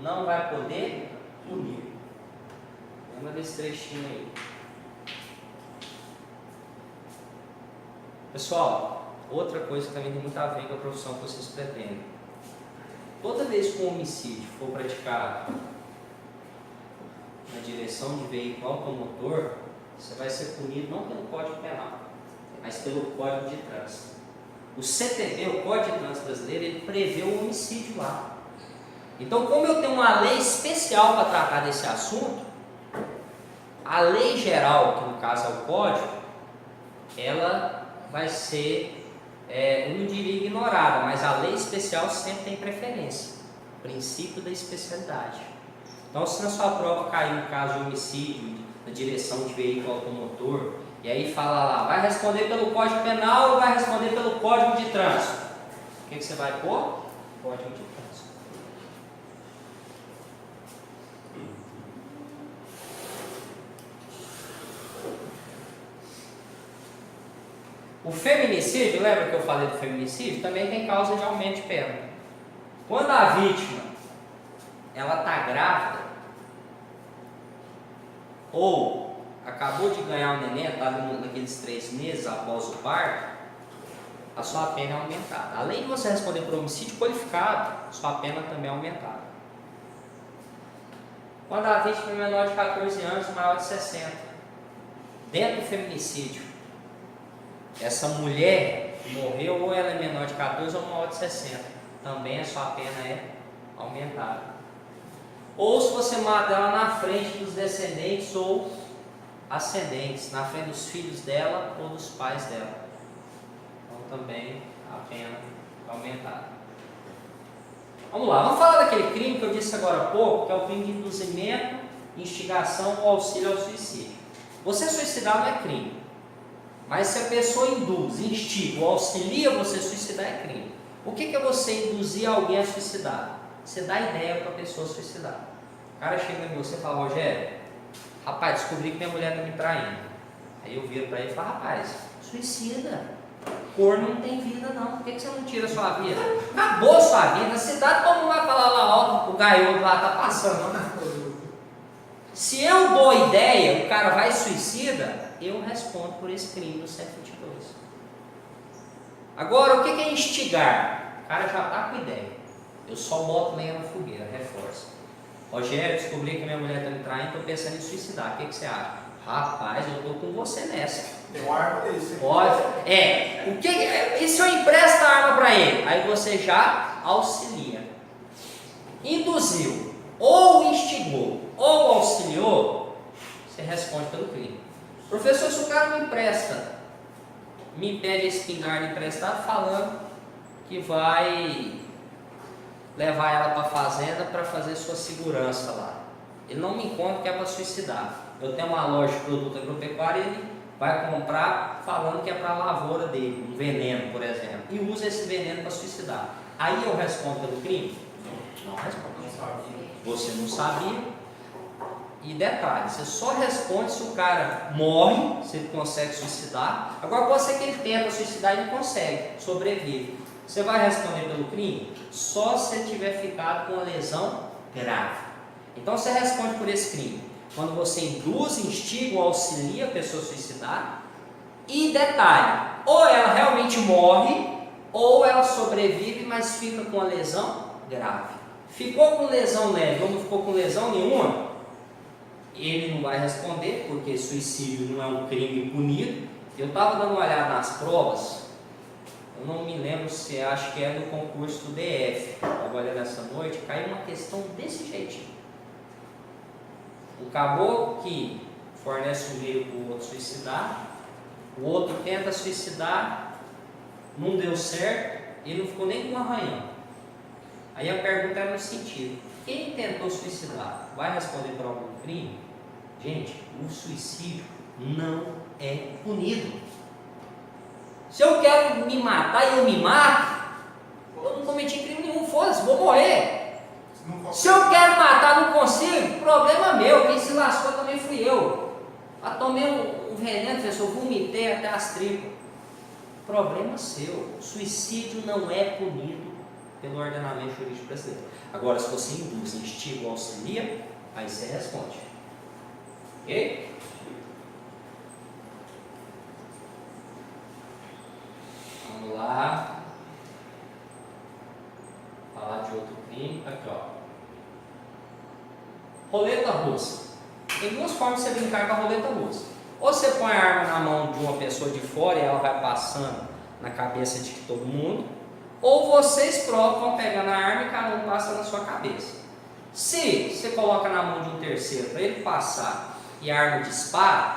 [SPEAKER 2] Não vai poder punir. Lembra desse trechinho aí. Pessoal, outra coisa que também tem muito a ver com a profissão que vocês pretendem. Toda vez que um homicídio for praticado na direção de veículo automotor, você vai ser punido não pelo Código Penal, mas pelo Código de Trânsito. O CTB, o Código de Trânsito Brasileiro, ele prevê o homicídio lá. Então, como eu tenho uma lei especial para tratar desse assunto, a lei geral, que no caso é o Código, ela vai ser, eu não diria ignorada, mas a lei especial sempre tem preferência. Princípio da especialidade. Então, se na sua prova cair um caso de homicídio na direção de veículo automotor, e aí fala lá, vai responder pelo Código Penal ou vai responder pelo Código de Trânsito? O que você vai pôr? Código de Trânsito. O feminicídio, lembra que eu falei do feminicídio? Também tem causa de aumento de pena. Quando a vítima ela está grávida ou acabou de ganhar um neném, está naqueles 3 meses após o parto, a sua pena é aumentada. Além de você responder por homicídio qualificado, sua pena também é aumentada. Quando a vítima é menor de 14 anos, maior de 60, dentro do feminicídio, essa mulher que morreu, ou ela é menor de 14 ou maior de 60, também a sua pena é aumentada. Ou se você mata ela na frente dos descendentes ou ascendentes, na frente dos filhos dela ou dos pais dela, então também a pena é aumentada. Vamos lá, vamos falar daquele crime que eu disse agora há pouco, que é o crime de induzimento, instigação ou auxílio ao suicídio. Você suicidar não é crime. Mas se a pessoa induz, instiga ou auxilia você a suicidar, é crime. O que é você induzir alguém a suicidar? Você dá ideia para a pessoa suicidar. O cara chega em você e fala, Rogério, rapaz, descobri que minha mulher está me traindo. Aí eu viro para ele e falo, rapaz, suicida. Corno não tem vida não, por que você não tira a sua vida? Acabou a sua vida, na cidade todo mundo vai falar lá, ó, o gaioto lá está passando. Se eu dou ideia, o cara vai e suicida, eu respondo por esse crime do 122. Agora, o que é instigar? O cara já está com ideia. Eu só boto lenha na fogueira, reforço. Rogério, descobri que minha mulher está me traindo, estou pensando em suicidar. O que você acha? Rapaz, eu tô com você nessa.
[SPEAKER 3] Tem uma arma desse.
[SPEAKER 2] Pode. E se eu empresto a arma para ele? Aí você já auxilia. Induziu, ou instigou, ou auxiliou, você responde pelo crime. Professor, se o cara me pede esse espingarda emprestado falando que vai levar ela para a fazenda para fazer sua segurança lá. Ele não me conta que é para suicidar. Eu tenho uma loja de produto agropecuário e ele vai comprar falando que é para a lavoura dele, um veneno, por exemplo, e usa esse veneno para suicidar. Aí eu respondo pelo crime? Não respondo. Você não sabia. E detalhe, você só responde se o cara morre, se ele consegue suicidar. Agora pode ser que ele tenta suicidar e não consegue, sobrevive. Você vai responder pelo crime só se ele tiver ficado com uma lesão grave. Então você responde por esse crime quando você induz, instiga ou auxilia a pessoa a suicidar. E detalhe, ou ela realmente morre, ou ela sobrevive, mas fica com uma lesão grave. Ficou com lesão leve ou não ficou com lesão nenhuma, ele não vai responder, porque suicídio não é um crime punido. Eu estava dando uma olhada nas provas, eu não me lembro se acho que é do concurso do DF. Estava olhando essa noite, caiu uma questão desse jeitinho. Um caboclo que fornece um meio para o outro suicidar, o outro tenta suicidar, não deu certo, ele não ficou nem com um arranhão. Aí a pergunta era no sentido: quem tentou suicidar vai responder por algum crime? Gente, o suicídio não é punido. Se eu quero me matar e eu me mato, eu não cometi crime nenhum, foda-se, vou morrer. Se eu quero matar, não consigo, problema meu, quem se lascou também fui eu. Eu tomei um veneno, professor, vomitei até as tripas. Problema seu. Suicídio não é punido pelo ordenamento jurídico brasileiro. Agora, se você induz, instiga ou auxilia, aí você responde. Ok? Vamos lá. Falar de outro crime. Aqui, ó. Roleta russa. Tem duas formas de você brincar com a roleta russa. Ou você põe a arma na mão de uma pessoa de fora e ela vai passando na cabeça de todo mundo, ou vocês próprios vão pegando a arma e cada um passa na sua cabeça. Se você coloca na mão de um terceiro para ele passar e a arma dispara,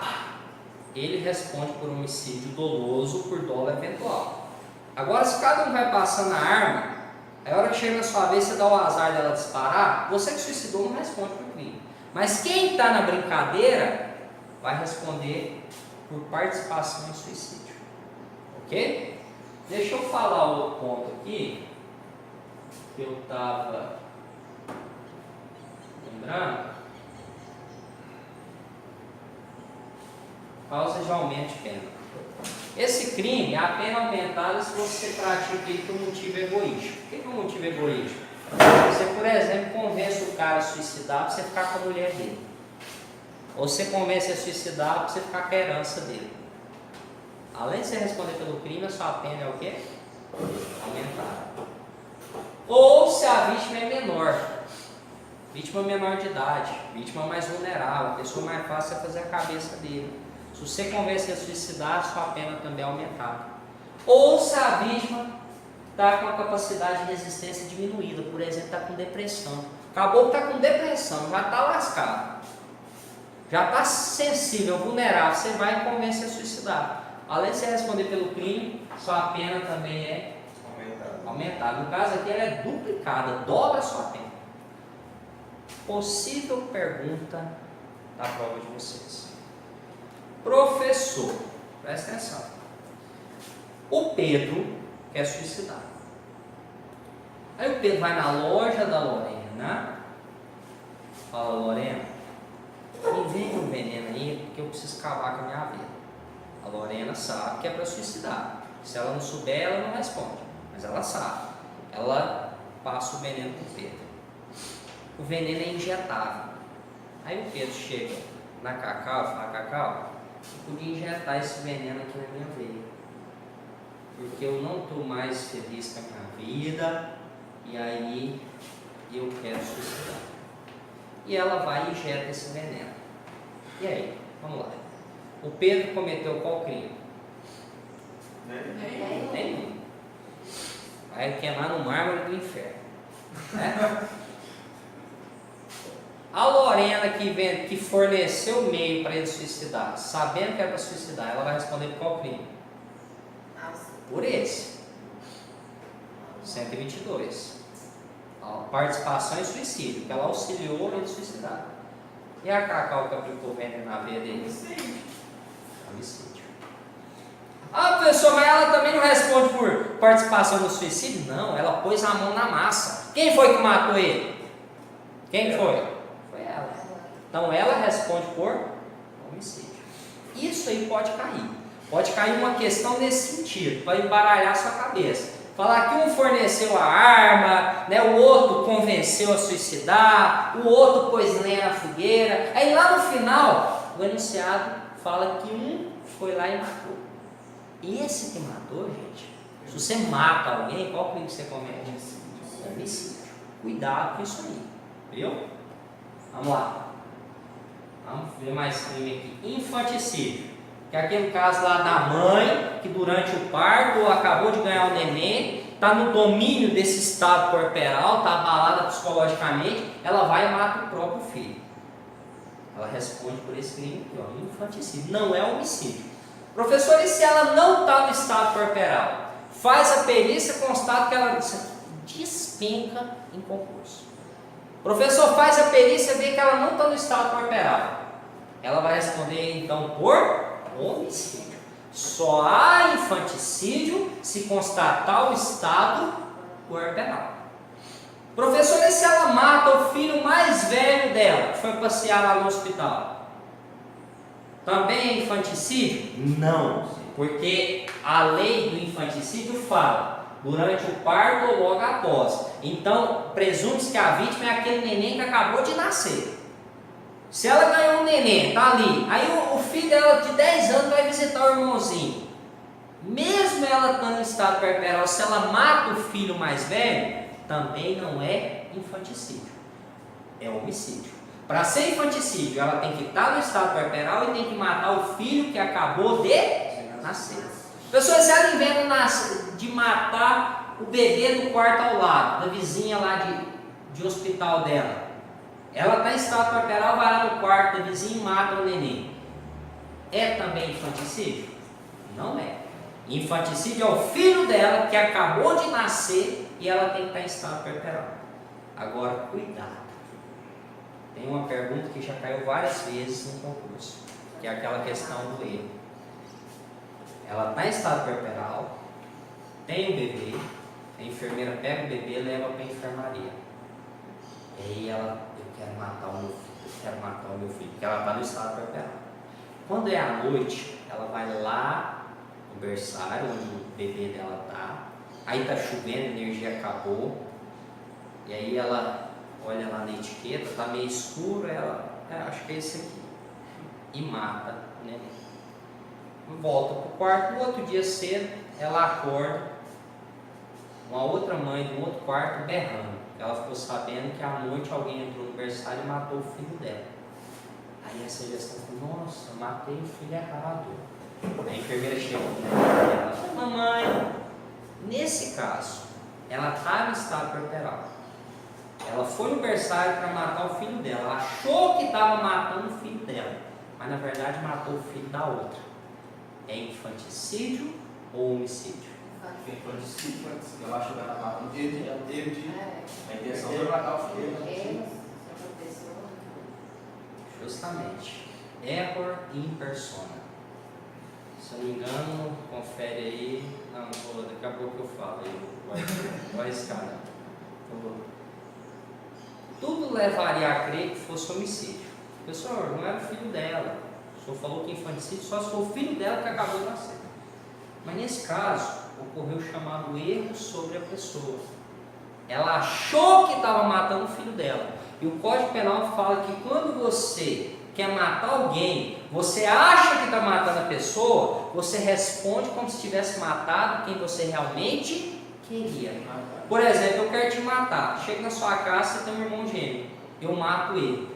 [SPEAKER 2] ele responde por homicídio doloso por dolo eventual. Agora, se cada um vai passando a arma, a hora que chega na sua vez, você dá o azar dela disparar, você que suicidou não responde por crime. Mas quem está na brincadeira vai responder por participação em suicídio. Ok? Deixa eu falar outro ponto aqui, que eu estava lembrando. Causa de aumento de pena. Esse crime, a pena aumentada se você pratica ele por motivo egoístico. O que é um motivo egoístico? Você, por exemplo, convence o cara a suicidar para você ficar com a mulher dele. Ou você convence a suicidar para você ficar com a herança dele. Além de você responder pelo crime, a sua pena é o quê? Aumentada. Ou se a vítima é menor. Vítima menor de idade, vítima mais vulnerável, a pessoa mais fácil é fazer a cabeça dele. Se você convence a suicidar, sua pena também é aumentada. Ou se a vítima está com a capacidade de resistência diminuída, por exemplo, está com depressão. Acabou que está com depressão, já está lascado, já está sensível, vulnerável, você vai e convence a suicidar. Além de você responder pelo crime, sua pena também é aumentada. No caso aqui, ela é duplicada, dobra a sua pena. Possível pergunta da prova de vocês. Professor, presta atenção. O Pedro quer suicidar. Aí o Pedro vai na loja da Lorena, fala: Lorena, me vende um veneno aí, porque eu preciso acabar com a minha vida. A Lorena sabe que é para suicidar. Se ela não souber, ela não responde, mas ela sabe. Ela passa o veneno para o Pedro. O veneno é injetável. Aí o Pedro chega na Cacau e fala: Cacau, eu podia injetar esse veneno aqui na minha veia, porque eu não estou mais feliz com a minha vida, e aí eu quero suicidar. E ela vai e injeta esse veneno. E aí, Vamos lá. O Pedro cometeu qual crime?
[SPEAKER 4] Né?
[SPEAKER 2] Nenhum. Vai queimar no mármore do inferno. Né? A Lorena que forneceu o meio para ele suicidar, sabendo que era para suicidar, ela vai responder por qual crime? Por esse. 122. Participação em suicídio, que ela auxiliou ele suicidar. E a Cacau que aplicou veneno na veia dele? Homicídio. Ah, professor, mas ela também não responde por participação no suicídio? Não, ela pôs a mão na massa. Quem foi que matou ele? Quem foi? Foi ela. Então ela responde por homicídio. Isso aí pode cair. Pode cair uma questão nesse sentido, para embaralhar sua cabeça. Falar que um forneceu a arma, né, o outro convenceu a suicidar, o outro pôs lenha na fogueira. Aí lá no final, o enunciado fala que um foi lá e matou. E esse que matou, gente, se você mata alguém, qual crime você comete? Homicídio. Cuidado com isso aí, viu? Vamos lá. Vamos ver mais crime aqui. Infanticídio. Que é aquele caso lá da mãe, que durante o parto acabou de ganhar o neném, está no domínio desse estado corporal, está abalada psicologicamente, ela vai e mata o próprio filho. Ela responde por esse crime aqui, ó, infanticídio, não é homicídio. Professor, e se ela não está no estado corporal? Faz a perícia, constata que ela despenca em concurso. Professor, faz a perícia, vê que ela não está no estado corporal. Ela vai responder então por homicídio. Só há infanticídio se constatar o estado corporal. Professor, e se ela mata o filho mais velho dela, que foi passear lá no hospital? Também é infanticídio? Não, porque a lei do infanticídio fala durante o parto ou logo após. Então, presume-se que a vítima é aquele neném que acabou de nascer. Se ela ganhou um neném, tá ali, aí o filho dela de 10 anos vai visitar o irmãozinho. Mesmo ela estando em estado corporal, se ela mata o filho mais velho, também não é infanticídio, é homicídio. Para ser infanticídio, ela tem que estar no estado corporal e tem que matar o filho que acabou de nascer. Pessoal, se ela inventa de matar o bebê do quarto ao lado, da vizinha lá de hospital dela, ela está em estado corporal, vai lá no quarto da vizinha e mata o neném. É também infanticídio? Não é. Infanticídio é o filho dela que acabou de nascer e ela tem que estar em estado corporal. Agora, cuidado. Tem uma pergunta que já caiu várias vezes no concurso, que é aquela questão do erro. Ela está em estado corporal, tem o bebê, a enfermeira pega o bebê e leva para a enfermaria. E aí ela, eu quero matar o meu filho, porque ela está no estado corporal. Quando é à noite, ela vai lá no berçário, onde o bebê dela está, aí está chovendo, a energia acabou, e aí ela olha lá na etiqueta, está meio escuro, ela, acho que é esse aqui, e mata o neném. Volta para o quarto, no outro dia cedo, ela acorda, uma outra mãe de um outro quarto berrando. Ela ficou sabendo que à noite alguém entrou no berçário e matou o filho dela. Aí essa gestão falou, nossa, matei o filho errado. A enfermeira chegou e ela falou, mamãe, nesse caso, ela estava em estado corporal. Ela foi no berçário para matar o filho dela. Ela achou que estava matando o filho dela, mas na verdade matou o filho da outra. É infanticídio ou homicídio?
[SPEAKER 4] Infanticídio. Eu acho que ela está matando o filho dela. A intenção foi matar o filho dela. Justamente. Error in persona. Se eu não me engano, confere aí. Não vou, daqui a pouco eu falo. Vou arriscar. Tudo levaria a crer que fosse homicídio. Professor, não era o filho dela. O senhor falou que infanticídio só se for o filho dela que acabou de nascer. Mas nesse caso, ocorreu o chamado erro sobre a pessoa. Ela achou que estava matando o filho dela. E o Código Penal fala que quando você quer matar alguém, você acha que está matando a pessoa, você responde como se tivesse matado quem você realmente queria. Por exemplo, eu quero te matar. Chego na sua casa, você tem um irmão gêmeo. Eu mato ele.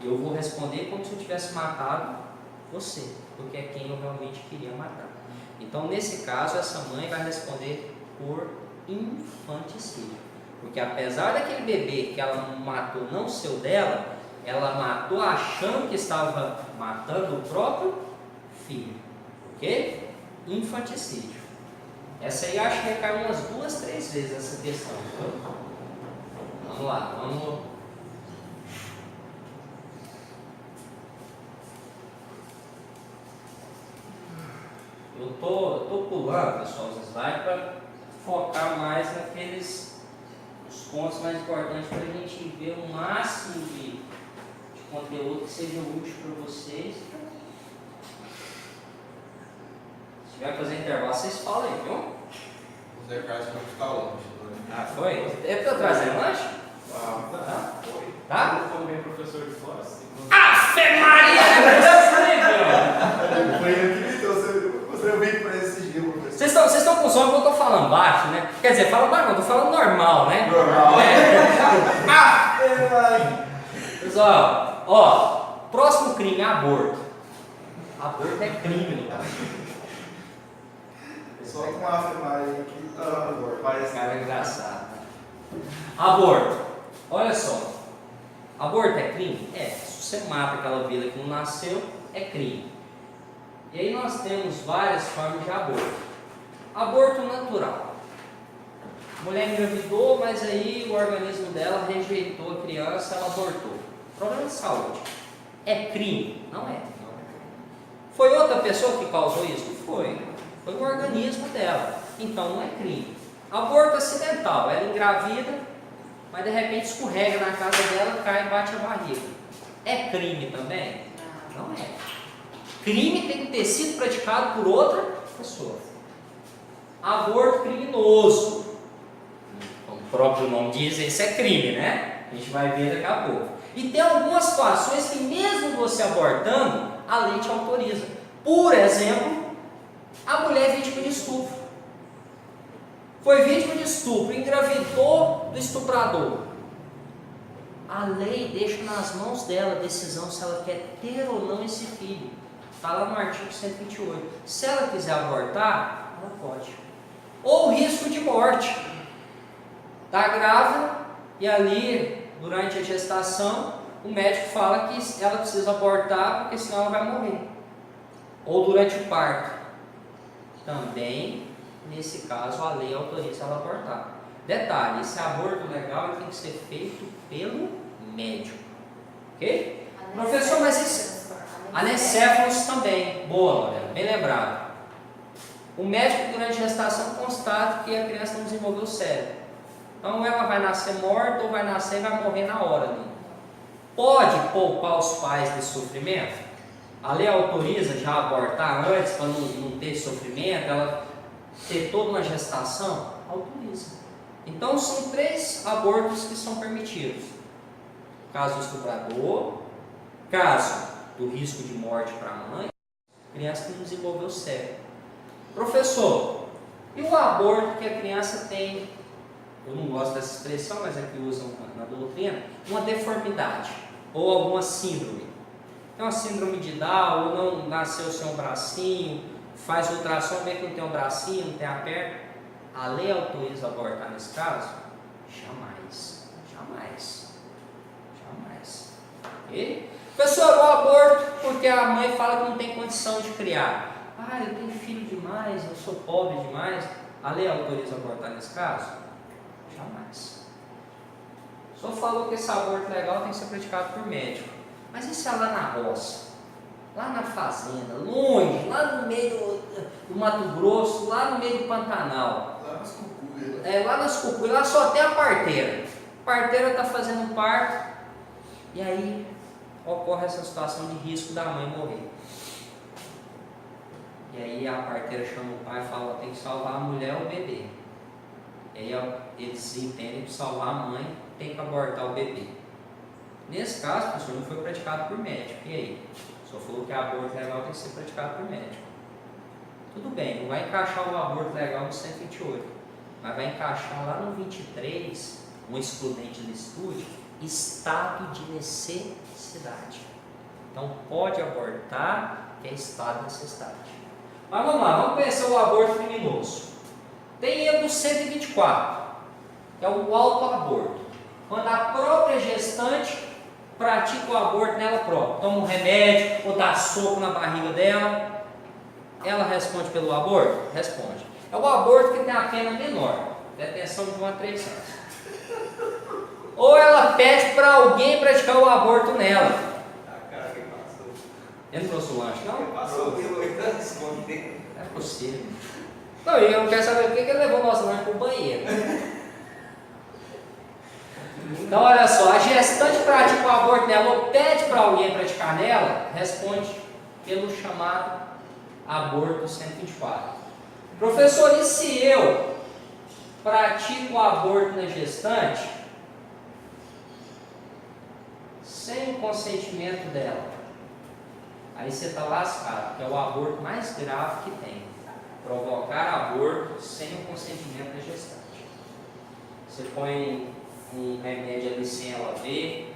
[SPEAKER 4] Eu vou responder como se eu tivesse matado
[SPEAKER 2] você, porque é quem eu realmente queria matar. Então, nesse caso, essa mãe vai responder por infanticídio, porque apesar daquele bebê que ela matou não ser o dela, ela matou achando que estava matando o próprio filho, ok? Infanticídio. Essa aí acho que recai umas 2, 3 vezes essa questão, viu? Vamos lá, vamos. Eu tô pulando, pessoal, os slides para focar mais naqueles os pontos mais importantes para a gente ver o máximo de conteúdo que seja útil para vocês. Se tiver que fazer intervalo, vocês falam aí, viu?
[SPEAKER 3] O Zé Carlos vai ficar longe.
[SPEAKER 2] Ah, foi? É para eu trazer lanche?
[SPEAKER 3] Tá. Foi.
[SPEAKER 2] Tá?
[SPEAKER 1] Eu também professor de fora, assim.
[SPEAKER 2] Afe Maria!
[SPEAKER 3] Foi ele que você veio para esse dia, professor.
[SPEAKER 2] Vocês estão com sono porque eu tô falando baixo, né? Quer dizer, fala baixo, não, eu tô falando normal, né?
[SPEAKER 3] Normal.
[SPEAKER 2] Pessoal, ó, próximo crime é aborto. Aborto é crime no Brasil.
[SPEAKER 3] Só com uma afirmaria aqui, tá agora.
[SPEAKER 2] Parece cara engraçado. Né? Aborto. Olha só. Aborto é crime? É. Se você mata aquela vida que não nasceu, é crime. E aí nós temos várias formas de aborto. Aborto natural. A mulher engravidou, mas aí o organismo dela rejeitou a criança, ela abortou. Problema de saúde. É crime? Não é. Foi outra pessoa que causou isso? Foi. Foi o organismo dela. Então não é crime. Aborto acidental. Ela engravida, mas de repente escorrega na casa dela, cai e bate a barriga. É crime também? Não é. Crime tem que ter sido praticado por outra pessoa. Aborto criminoso. Como o próprio nome diz, esse é crime, né? A gente vai ver daqui a pouco. E tem algumas situações que mesmo você abortando, a lei te autoriza. Por exemplo, a mulher vítima de estupro. Foi vítima de estupro, engravidou do estuprador. A lei deixa nas mãos dela a decisão se ela quer ter ou não esse filho. Está lá no artigo 128. Se ela quiser abortar, ela pode. Ou risco de morte. Está grávida e ali, durante a gestação, o médico fala que ela precisa abortar porque senão ela vai morrer. Ou durante o parto. Também, nesse caso, a lei autoriza ela a abortar. Detalhe, esse aborto legal ele tem que ser feito pelo médico. Ok? Professor, mas isso... Anencéfalos também. Boa, Lorena, bem lembrado. O médico, durante a gestação, constata que a criança não desenvolveu o cérebro. Então, ela vai nascer morta ou vai nascer e vai morrer na hora ali. Pode poupar os pais desse sofrimento? A lei autoriza já abortar antes, para não ter sofrimento, ela ter toda uma gestação? Autoriza. Então, são 3 abortos que são permitidos. Caso do estuprador, caso do risco de morte para a mãe, criança que não desenvolveu o cérebro. Professor, e o aborto que a criança tem, eu não gosto dessa expressão, mas é que usam na doutrina, uma deformidade ou alguma síndrome. Tem uma síndrome de Down, ou não nasceu sem um bracinho, faz ultrassom, vê que não tem um bracinho, não tem a perna. A lei autoriza abortar nesse caso? Jamais. Jamais. Jamais. Ok? Pessoal, o aborto, porque a mãe fala que não tem condição de criar. Ah, eu tenho filho demais, eu sou pobre demais. A lei autoriza abortar nesse caso? Jamais. O senhor falou que esse aborto legal tem que ser praticado por médico. Mas e se é lá na roça? Lá na fazenda, longe, lá no meio do Mato Grosso, lá no meio do Pantanal.
[SPEAKER 3] Lá nas cucuias.
[SPEAKER 2] Lá nas cucuias, lá só tem a parteira. A parteira está fazendo um parto e aí ocorre essa situação de risco da mãe morrer. E aí a parteira chama o pai e fala, tem que salvar a mulher ou o bebê. E aí eles entendem que salvar a mãe tem que abortar o bebê. Nesse caso, pessoal, não foi praticado por médico. E aí? Só falou que aborto legal tem que ser praticado por médico. Tudo bem, não vai encaixar o aborto legal no 128, mas vai encaixar lá no 23, um excludente licitude, estado de necessidade.
[SPEAKER 4] Não pode abortar, que é estado de necessidade. Mas vamos lá, vamos conhecer o aborto criminoso. Tem ele do 124, que é o autoaborto. Quando a própria gestante pratica o aborto nela própria. Toma um remédio ou dá soco na barriga dela. Ela responde pelo aborto? Responde. É o aborto que tem a pena menor, detenção de 1 a 3 anos. Ou ela pede para alguém praticar o aborto nela. Ele não trouxe o lanche, não? É possível. Não, e eu quero saber por que ele levou o nosso lanche para o banheiro. Então, olha só, a gestante pratica o aborto nela ou pede para alguém praticar nela, responde pelo chamado aborto 124. Professor, e se eu pratico o aborto na gestante sem o consentimento dela? Aí você está lascado, que é o aborto mais grave que tem. Provocar aborto sem o consentimento da gestante. Você põe um remédio ali sem ela ver,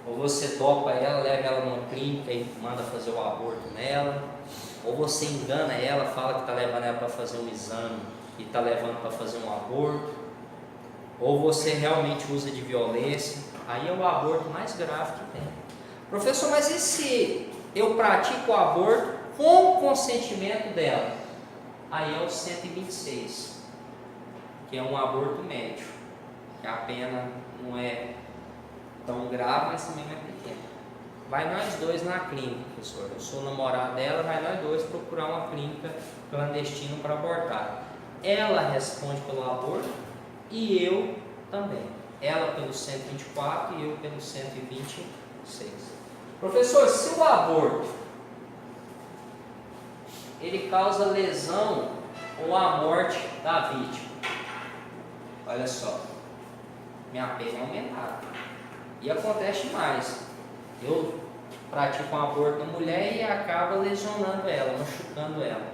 [SPEAKER 4] ou você dopa ela, leva ela numa clínica e manda fazer o aborto nela, ou você engana ela, fala que está levando ela para fazer um exame e está levando para fazer um aborto, ou você realmente usa de violência, aí é o aborto mais grave que tem. Professor, mas e se eu pratico o aborto com o consentimento dela? Aí é o 126, que é um aborto médio, que a pena não é tão grave, mas também não é pequena. Vai nós dois na clínica, professor. Eu sou namorado dela, vai nós dois procurar uma clínica clandestina para abortar. Ela responde pelo aborto e eu também. Ela pelo 124 e eu pelo 126. Professor, se o aborto ele causa lesão ou a morte da vítima, olha só, minha pena é aumentada. E acontece mais. Eu pratico um aborto na mulher e acaba lesionando ela, machucando ela.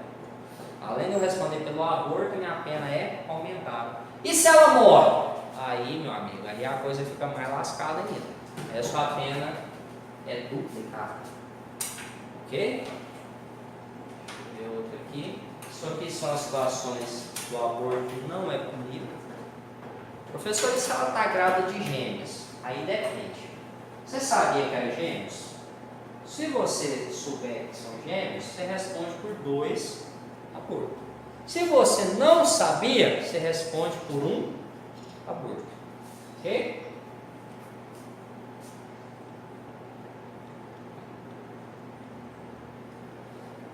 [SPEAKER 4] Além de eu responder pelo aborto, minha pena é aumentada. E se ela morre? Aí, meu amigo, aí a coisa fica mais lascada ainda. Essa a pena é duplicada. Ok? Deixa eu ver outro aqui. Isso aqui são as situações do aborto que não é punido. Professor, e se ela está grávida de gêmeos? Aí depende. Você sabia que era gêmeos? Se você souber que são gêmeos, você responde por 2 abortos. Se você não sabia, você responde por 1 aborto. Ok?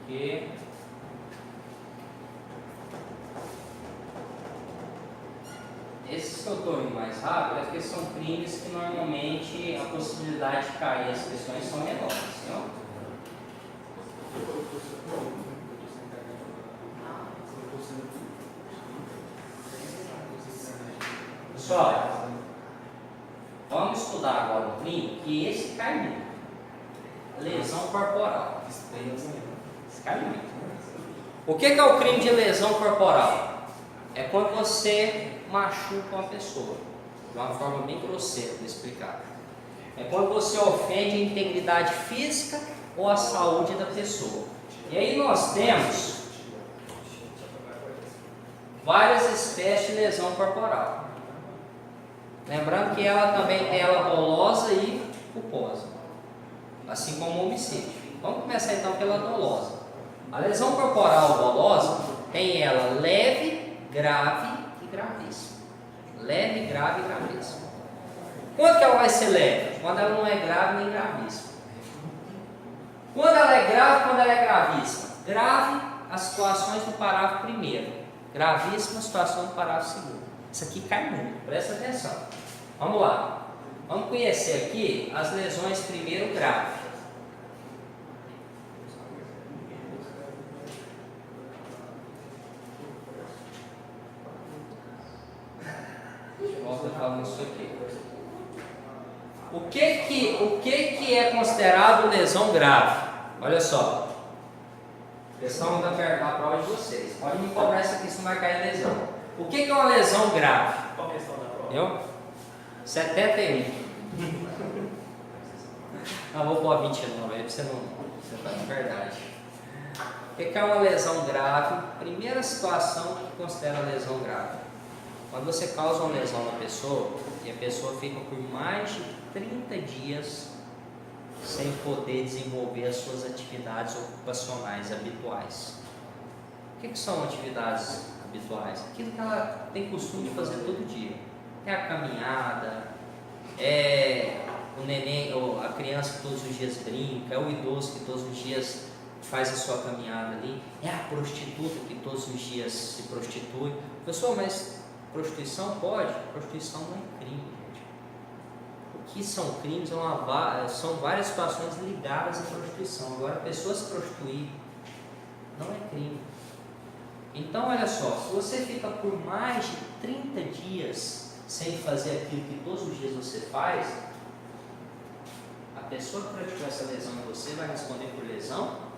[SPEAKER 4] Ok. Esses que eu estou indo mais rápido é porque são crimes que normalmente a possibilidade de cair as questões são menores. Não? Pessoal, vamos estudar agora um crime que esse cai muito. Lesão corporal. Esse cai muito. O que é o crime de lesão corporal? É quando você machuca uma pessoa, de uma forma bem grosseira, vou explicar. É quando você ofende a integridade física ou a saúde da pessoa. E aí nós temos várias espécies de lesão corporal. Lembrando que ela também tem ela dolosa e culposa, assim como o homicídio. Vamos começar então pela dolosa. A lesão corporal dolosa tem ela leve, grave e gravíssima. Leve, grave e gravíssima. Quando que ela vai ser leve? Quando ela não é grave nem gravíssima. Quando ela é grave, quando ela é gravíssima. Grave, as situações do parágrafo 1º. Gravíssima, a situação do parágrafo 2º. Isso aqui cai muito, presta atenção. Vamos lá. Vamos conhecer aqui as lesões primeiro grave. Volta falando isso aqui. O que é considerado lesão grave? Olha só. Questão da prova de vocês. Pode me cobrar isso aqui, se não vai cair lesão. O que é uma lesão grave?
[SPEAKER 1] Qual a questão da prova?
[SPEAKER 4] Entendeu? 71. Vou pôr 29 aí pra você não. Você tá de verdade. O que é uma lesão grave? Primeira situação que considera lesão grave. Quando você causa uma lesão na pessoa e a pessoa fica por mais de 30 dias sem poder desenvolver as suas atividades ocupacionais habituais. O que são atividades habituais? Aquilo que ela tem costume de fazer todo dia. É a caminhada, é o neném, ou a criança que todos os dias brinca, é o idoso que todos os dias faz a sua caminhada ali, é a prostituta que todos os dias se prostitui. Pessoal, mas prostituição pode? Prostituição não é crime, gente. O que são crimes são várias situações ligadas à prostituição. Agora, a pessoa se prostituir não é crime. Então, olha só, se você fica por mais de 30 dias sem fazer aquilo que todos os dias você faz, a pessoa que praticou essa lesão em você vai responder por lesão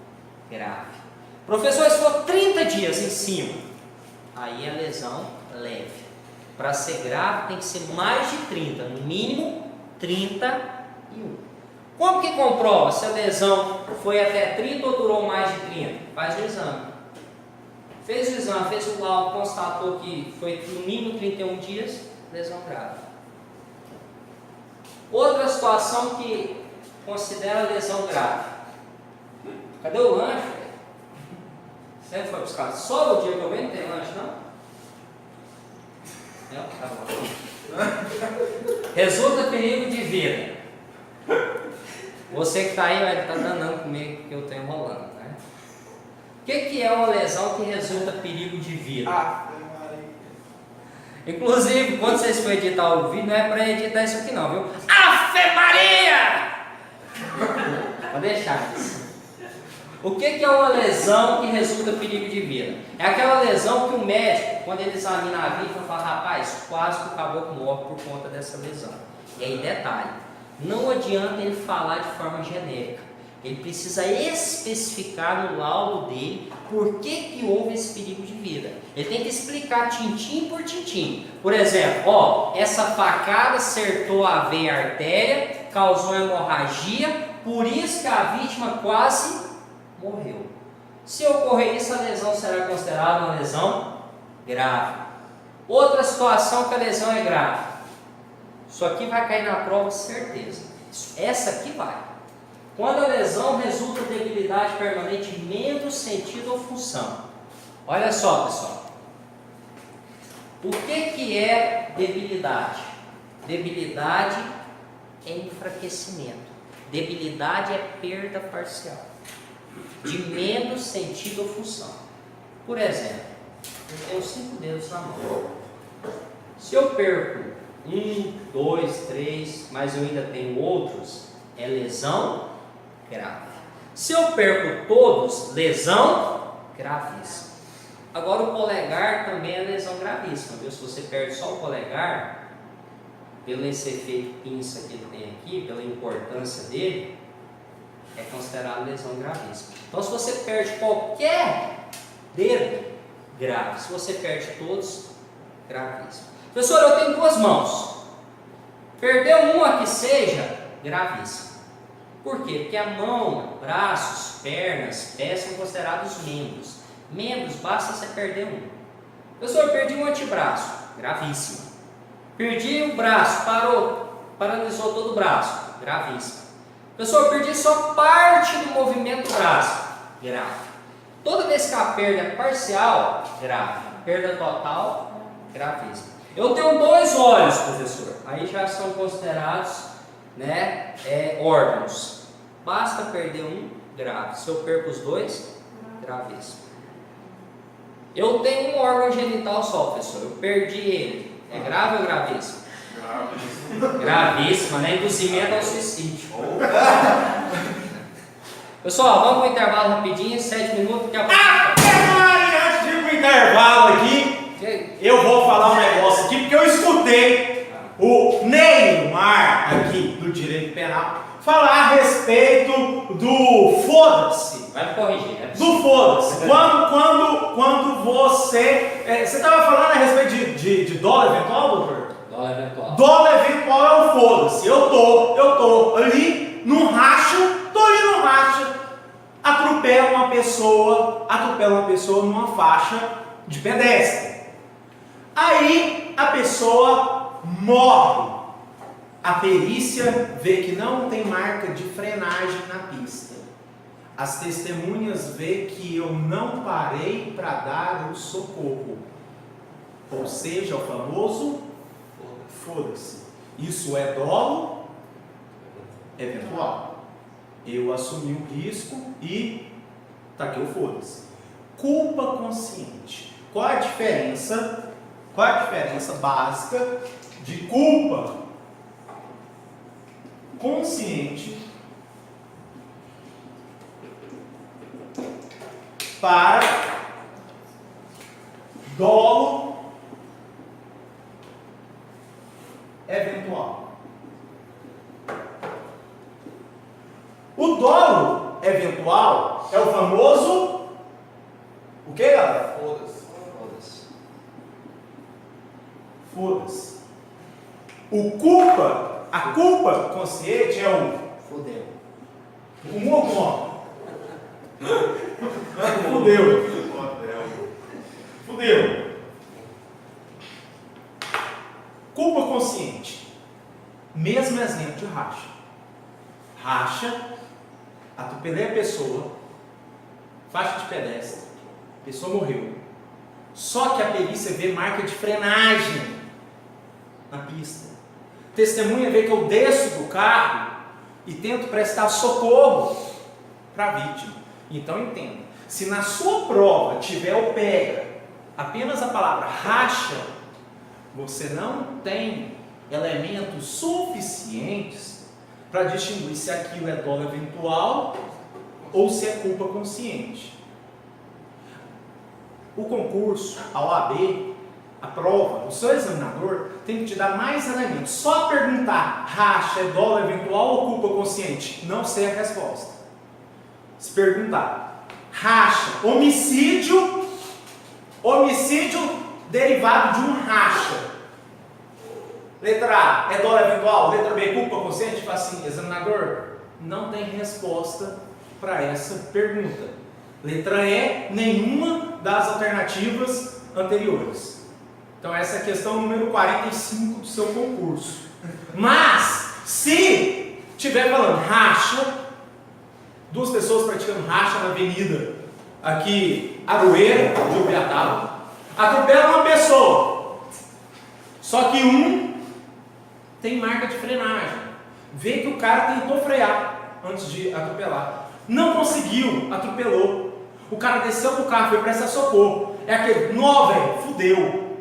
[SPEAKER 4] grave. Professor, se for 30 dias em cima, aí é lesão leve. Para ser grave tem que ser mais de 30, no mínimo 31. Como que comprova se a lesão foi até 30 ou durou mais de 30? Faz o exame. Fez o exame, fez o laudo, constatou que foi no mínimo 31 dias, lesão grave. Outra situação que considera lesão grave. Cadê o lanche? Você foi buscar só no dia que eu venho? Não tem lanche, não? Não? Tá bom. Resulta perigo de vida. Você que está aí vai estar danando comigo que eu estou enrolando, né? O que é uma lesão que resulta perigo de vida? Inclusive, quando vocês for editar o vídeo, não é para editar isso aqui não, viu? Ave Maria! Pode deixar isso. O que é uma lesão que resulta perigo de vida? É aquela lesão que o médico, quando ele examina a vítima, fala: rapaz, quase que o caboclo morre por conta dessa lesão. E aí, detalhe, não adianta ele falar de forma genérica. Ele precisa especificar no laudo dele por que houve esse perigo de vida. Ele tem que explicar tintim por tintim. Por exemplo, essa facada acertou a veia e a artéria, causou hemorragia, por isso que a vítima quase morreu. Se ocorrer isso, a lesão será considerada uma lesão grave. Outra situação que a lesão é grave. Isso aqui vai cair na prova de certeza. Essa aqui vai. Quando a lesão resulta em debilidade permanente, menos sentido ou função. Olha só, pessoal. O que é debilidade? Debilidade é enfraquecimento. Debilidade é perda parcial de menos sentido ou função. Por exemplo, eu tenho 5 dedos na mão. Se eu perco 1, 2, 3, mas eu ainda tenho outros, é lesão grave. Se eu perco todos, lesão gravíssima. Agora o polegar também é lesão gravíssima, viu? Se você perde só o polegar, pelo esse efeito pinça que ele tem aqui, pela importância dele, é considerado lesão gravíssima. Então, se você perde qualquer dedo, grave. Se você perde todos, gravíssimo. Professor, eu tenho 2 mãos. Perdeu uma que seja, gravíssimo. Por quê? Porque a mão, braços, pernas, pés são considerados membros. Membros, basta você perder um. Professor, perdi um antebraço, gravíssimo. Perdi o braço, paralisou todo o braço, gravíssimo. Professor, perdi só parte do movimento do braço, grave. Toda vez que a perda é parcial, grave. Perda total, gravíssimo. Eu tenho 2 olhos, professor, aí já são considerados, órgãos. Basta perder um, grave. Se eu perco os 2, gravíssimo. Eu tenho um órgão genital só, professor, eu perdi ele. É grave ou gravíssimo? Gravíssimo, né? Induzimento ao suicídio. Pessoal, vamos para o intervalo rapidinho, 7 minutos.
[SPEAKER 1] Antes de ir para o intervalo aqui, eu vou falar um negócio aqui, porque eu escutei o Neymar aqui do Direito Penal falar a respeito do foda-se.
[SPEAKER 4] Vai me corrigir, né?
[SPEAKER 1] Do foda-se. Quando você... você estava falando a respeito de dólar eventual, doutor?
[SPEAKER 4] Dólar eventual.
[SPEAKER 1] Dólar eventual é o foda-se. Eu tô ali no racha, atropela uma pessoa numa faixa de pedestre. Aí a pessoa morre. A perícia vê que não tem marca de frenagem na pista. As testemunhas vê que eu não parei para dar o socorro. Ou seja, o famoso foda-se. Isso é dolo eventual. Eu assumi o risco e taquei o foda-se. Culpa consciente. Qual a diferença básica de culpa consciente para dolo eventual? O dolo eventual é o famoso o que, galera?
[SPEAKER 3] Foda-se.
[SPEAKER 1] Foda-se. A culpa consciente é o
[SPEAKER 2] Fudeu.
[SPEAKER 1] o mogó. Fudeu. Fudeu. Culpa consciente. Mesmo exemplo de racha. Racha, atropelei a pessoa, faixa de pedestre, a pessoa morreu. Só que a perícia vê marca de frenagem na pista. Testemunha vê que eu desço do carro e tento prestar socorro para a vítima. Então entenda, se na sua prova tiver ou pega apenas a palavra racha, você não tem elementos suficientes para distinguir se aquilo é dolo eventual ou se é culpa consciente. O concurso, a OAB, a prova, o seu examinador tem que te dar mais elementos. Só perguntar racha é dolo eventual ou culpa consciente? Não sei a resposta. Se perguntar racha, homicídio derivado de um racha. Letra A, é dolo eventual? Letra B, culpa consciente? Fala assim, examinador, não tem resposta para essa pergunta. Letra E, nenhuma das alternativas anteriores. Então essa é a questão número 45 do seu concurso. Mas, se estiver falando racha, duas pessoas praticando racha na avenida, aqui, Aroeira, de Ubiataba, atropela uma pessoa, só que um tem marca de frenagem, vê que o cara tentou frear antes de atropelar, não conseguiu, atropelou, o cara desceu do carro, foi prestar socorro, é aquele, nó velho, fudeu,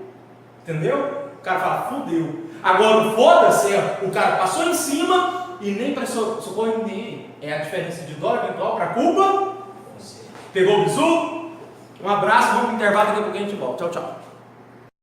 [SPEAKER 1] entendeu? O cara fala, fudeu. Agora o foda-se é, o cara passou em cima e nem prestou socorro em ninguém. É a diferença de dolo eventual para culpa. Pegou o bizu? Um abraço, vamos pro intervalo, daqui a pouco a gente volta. Tchau, tchau.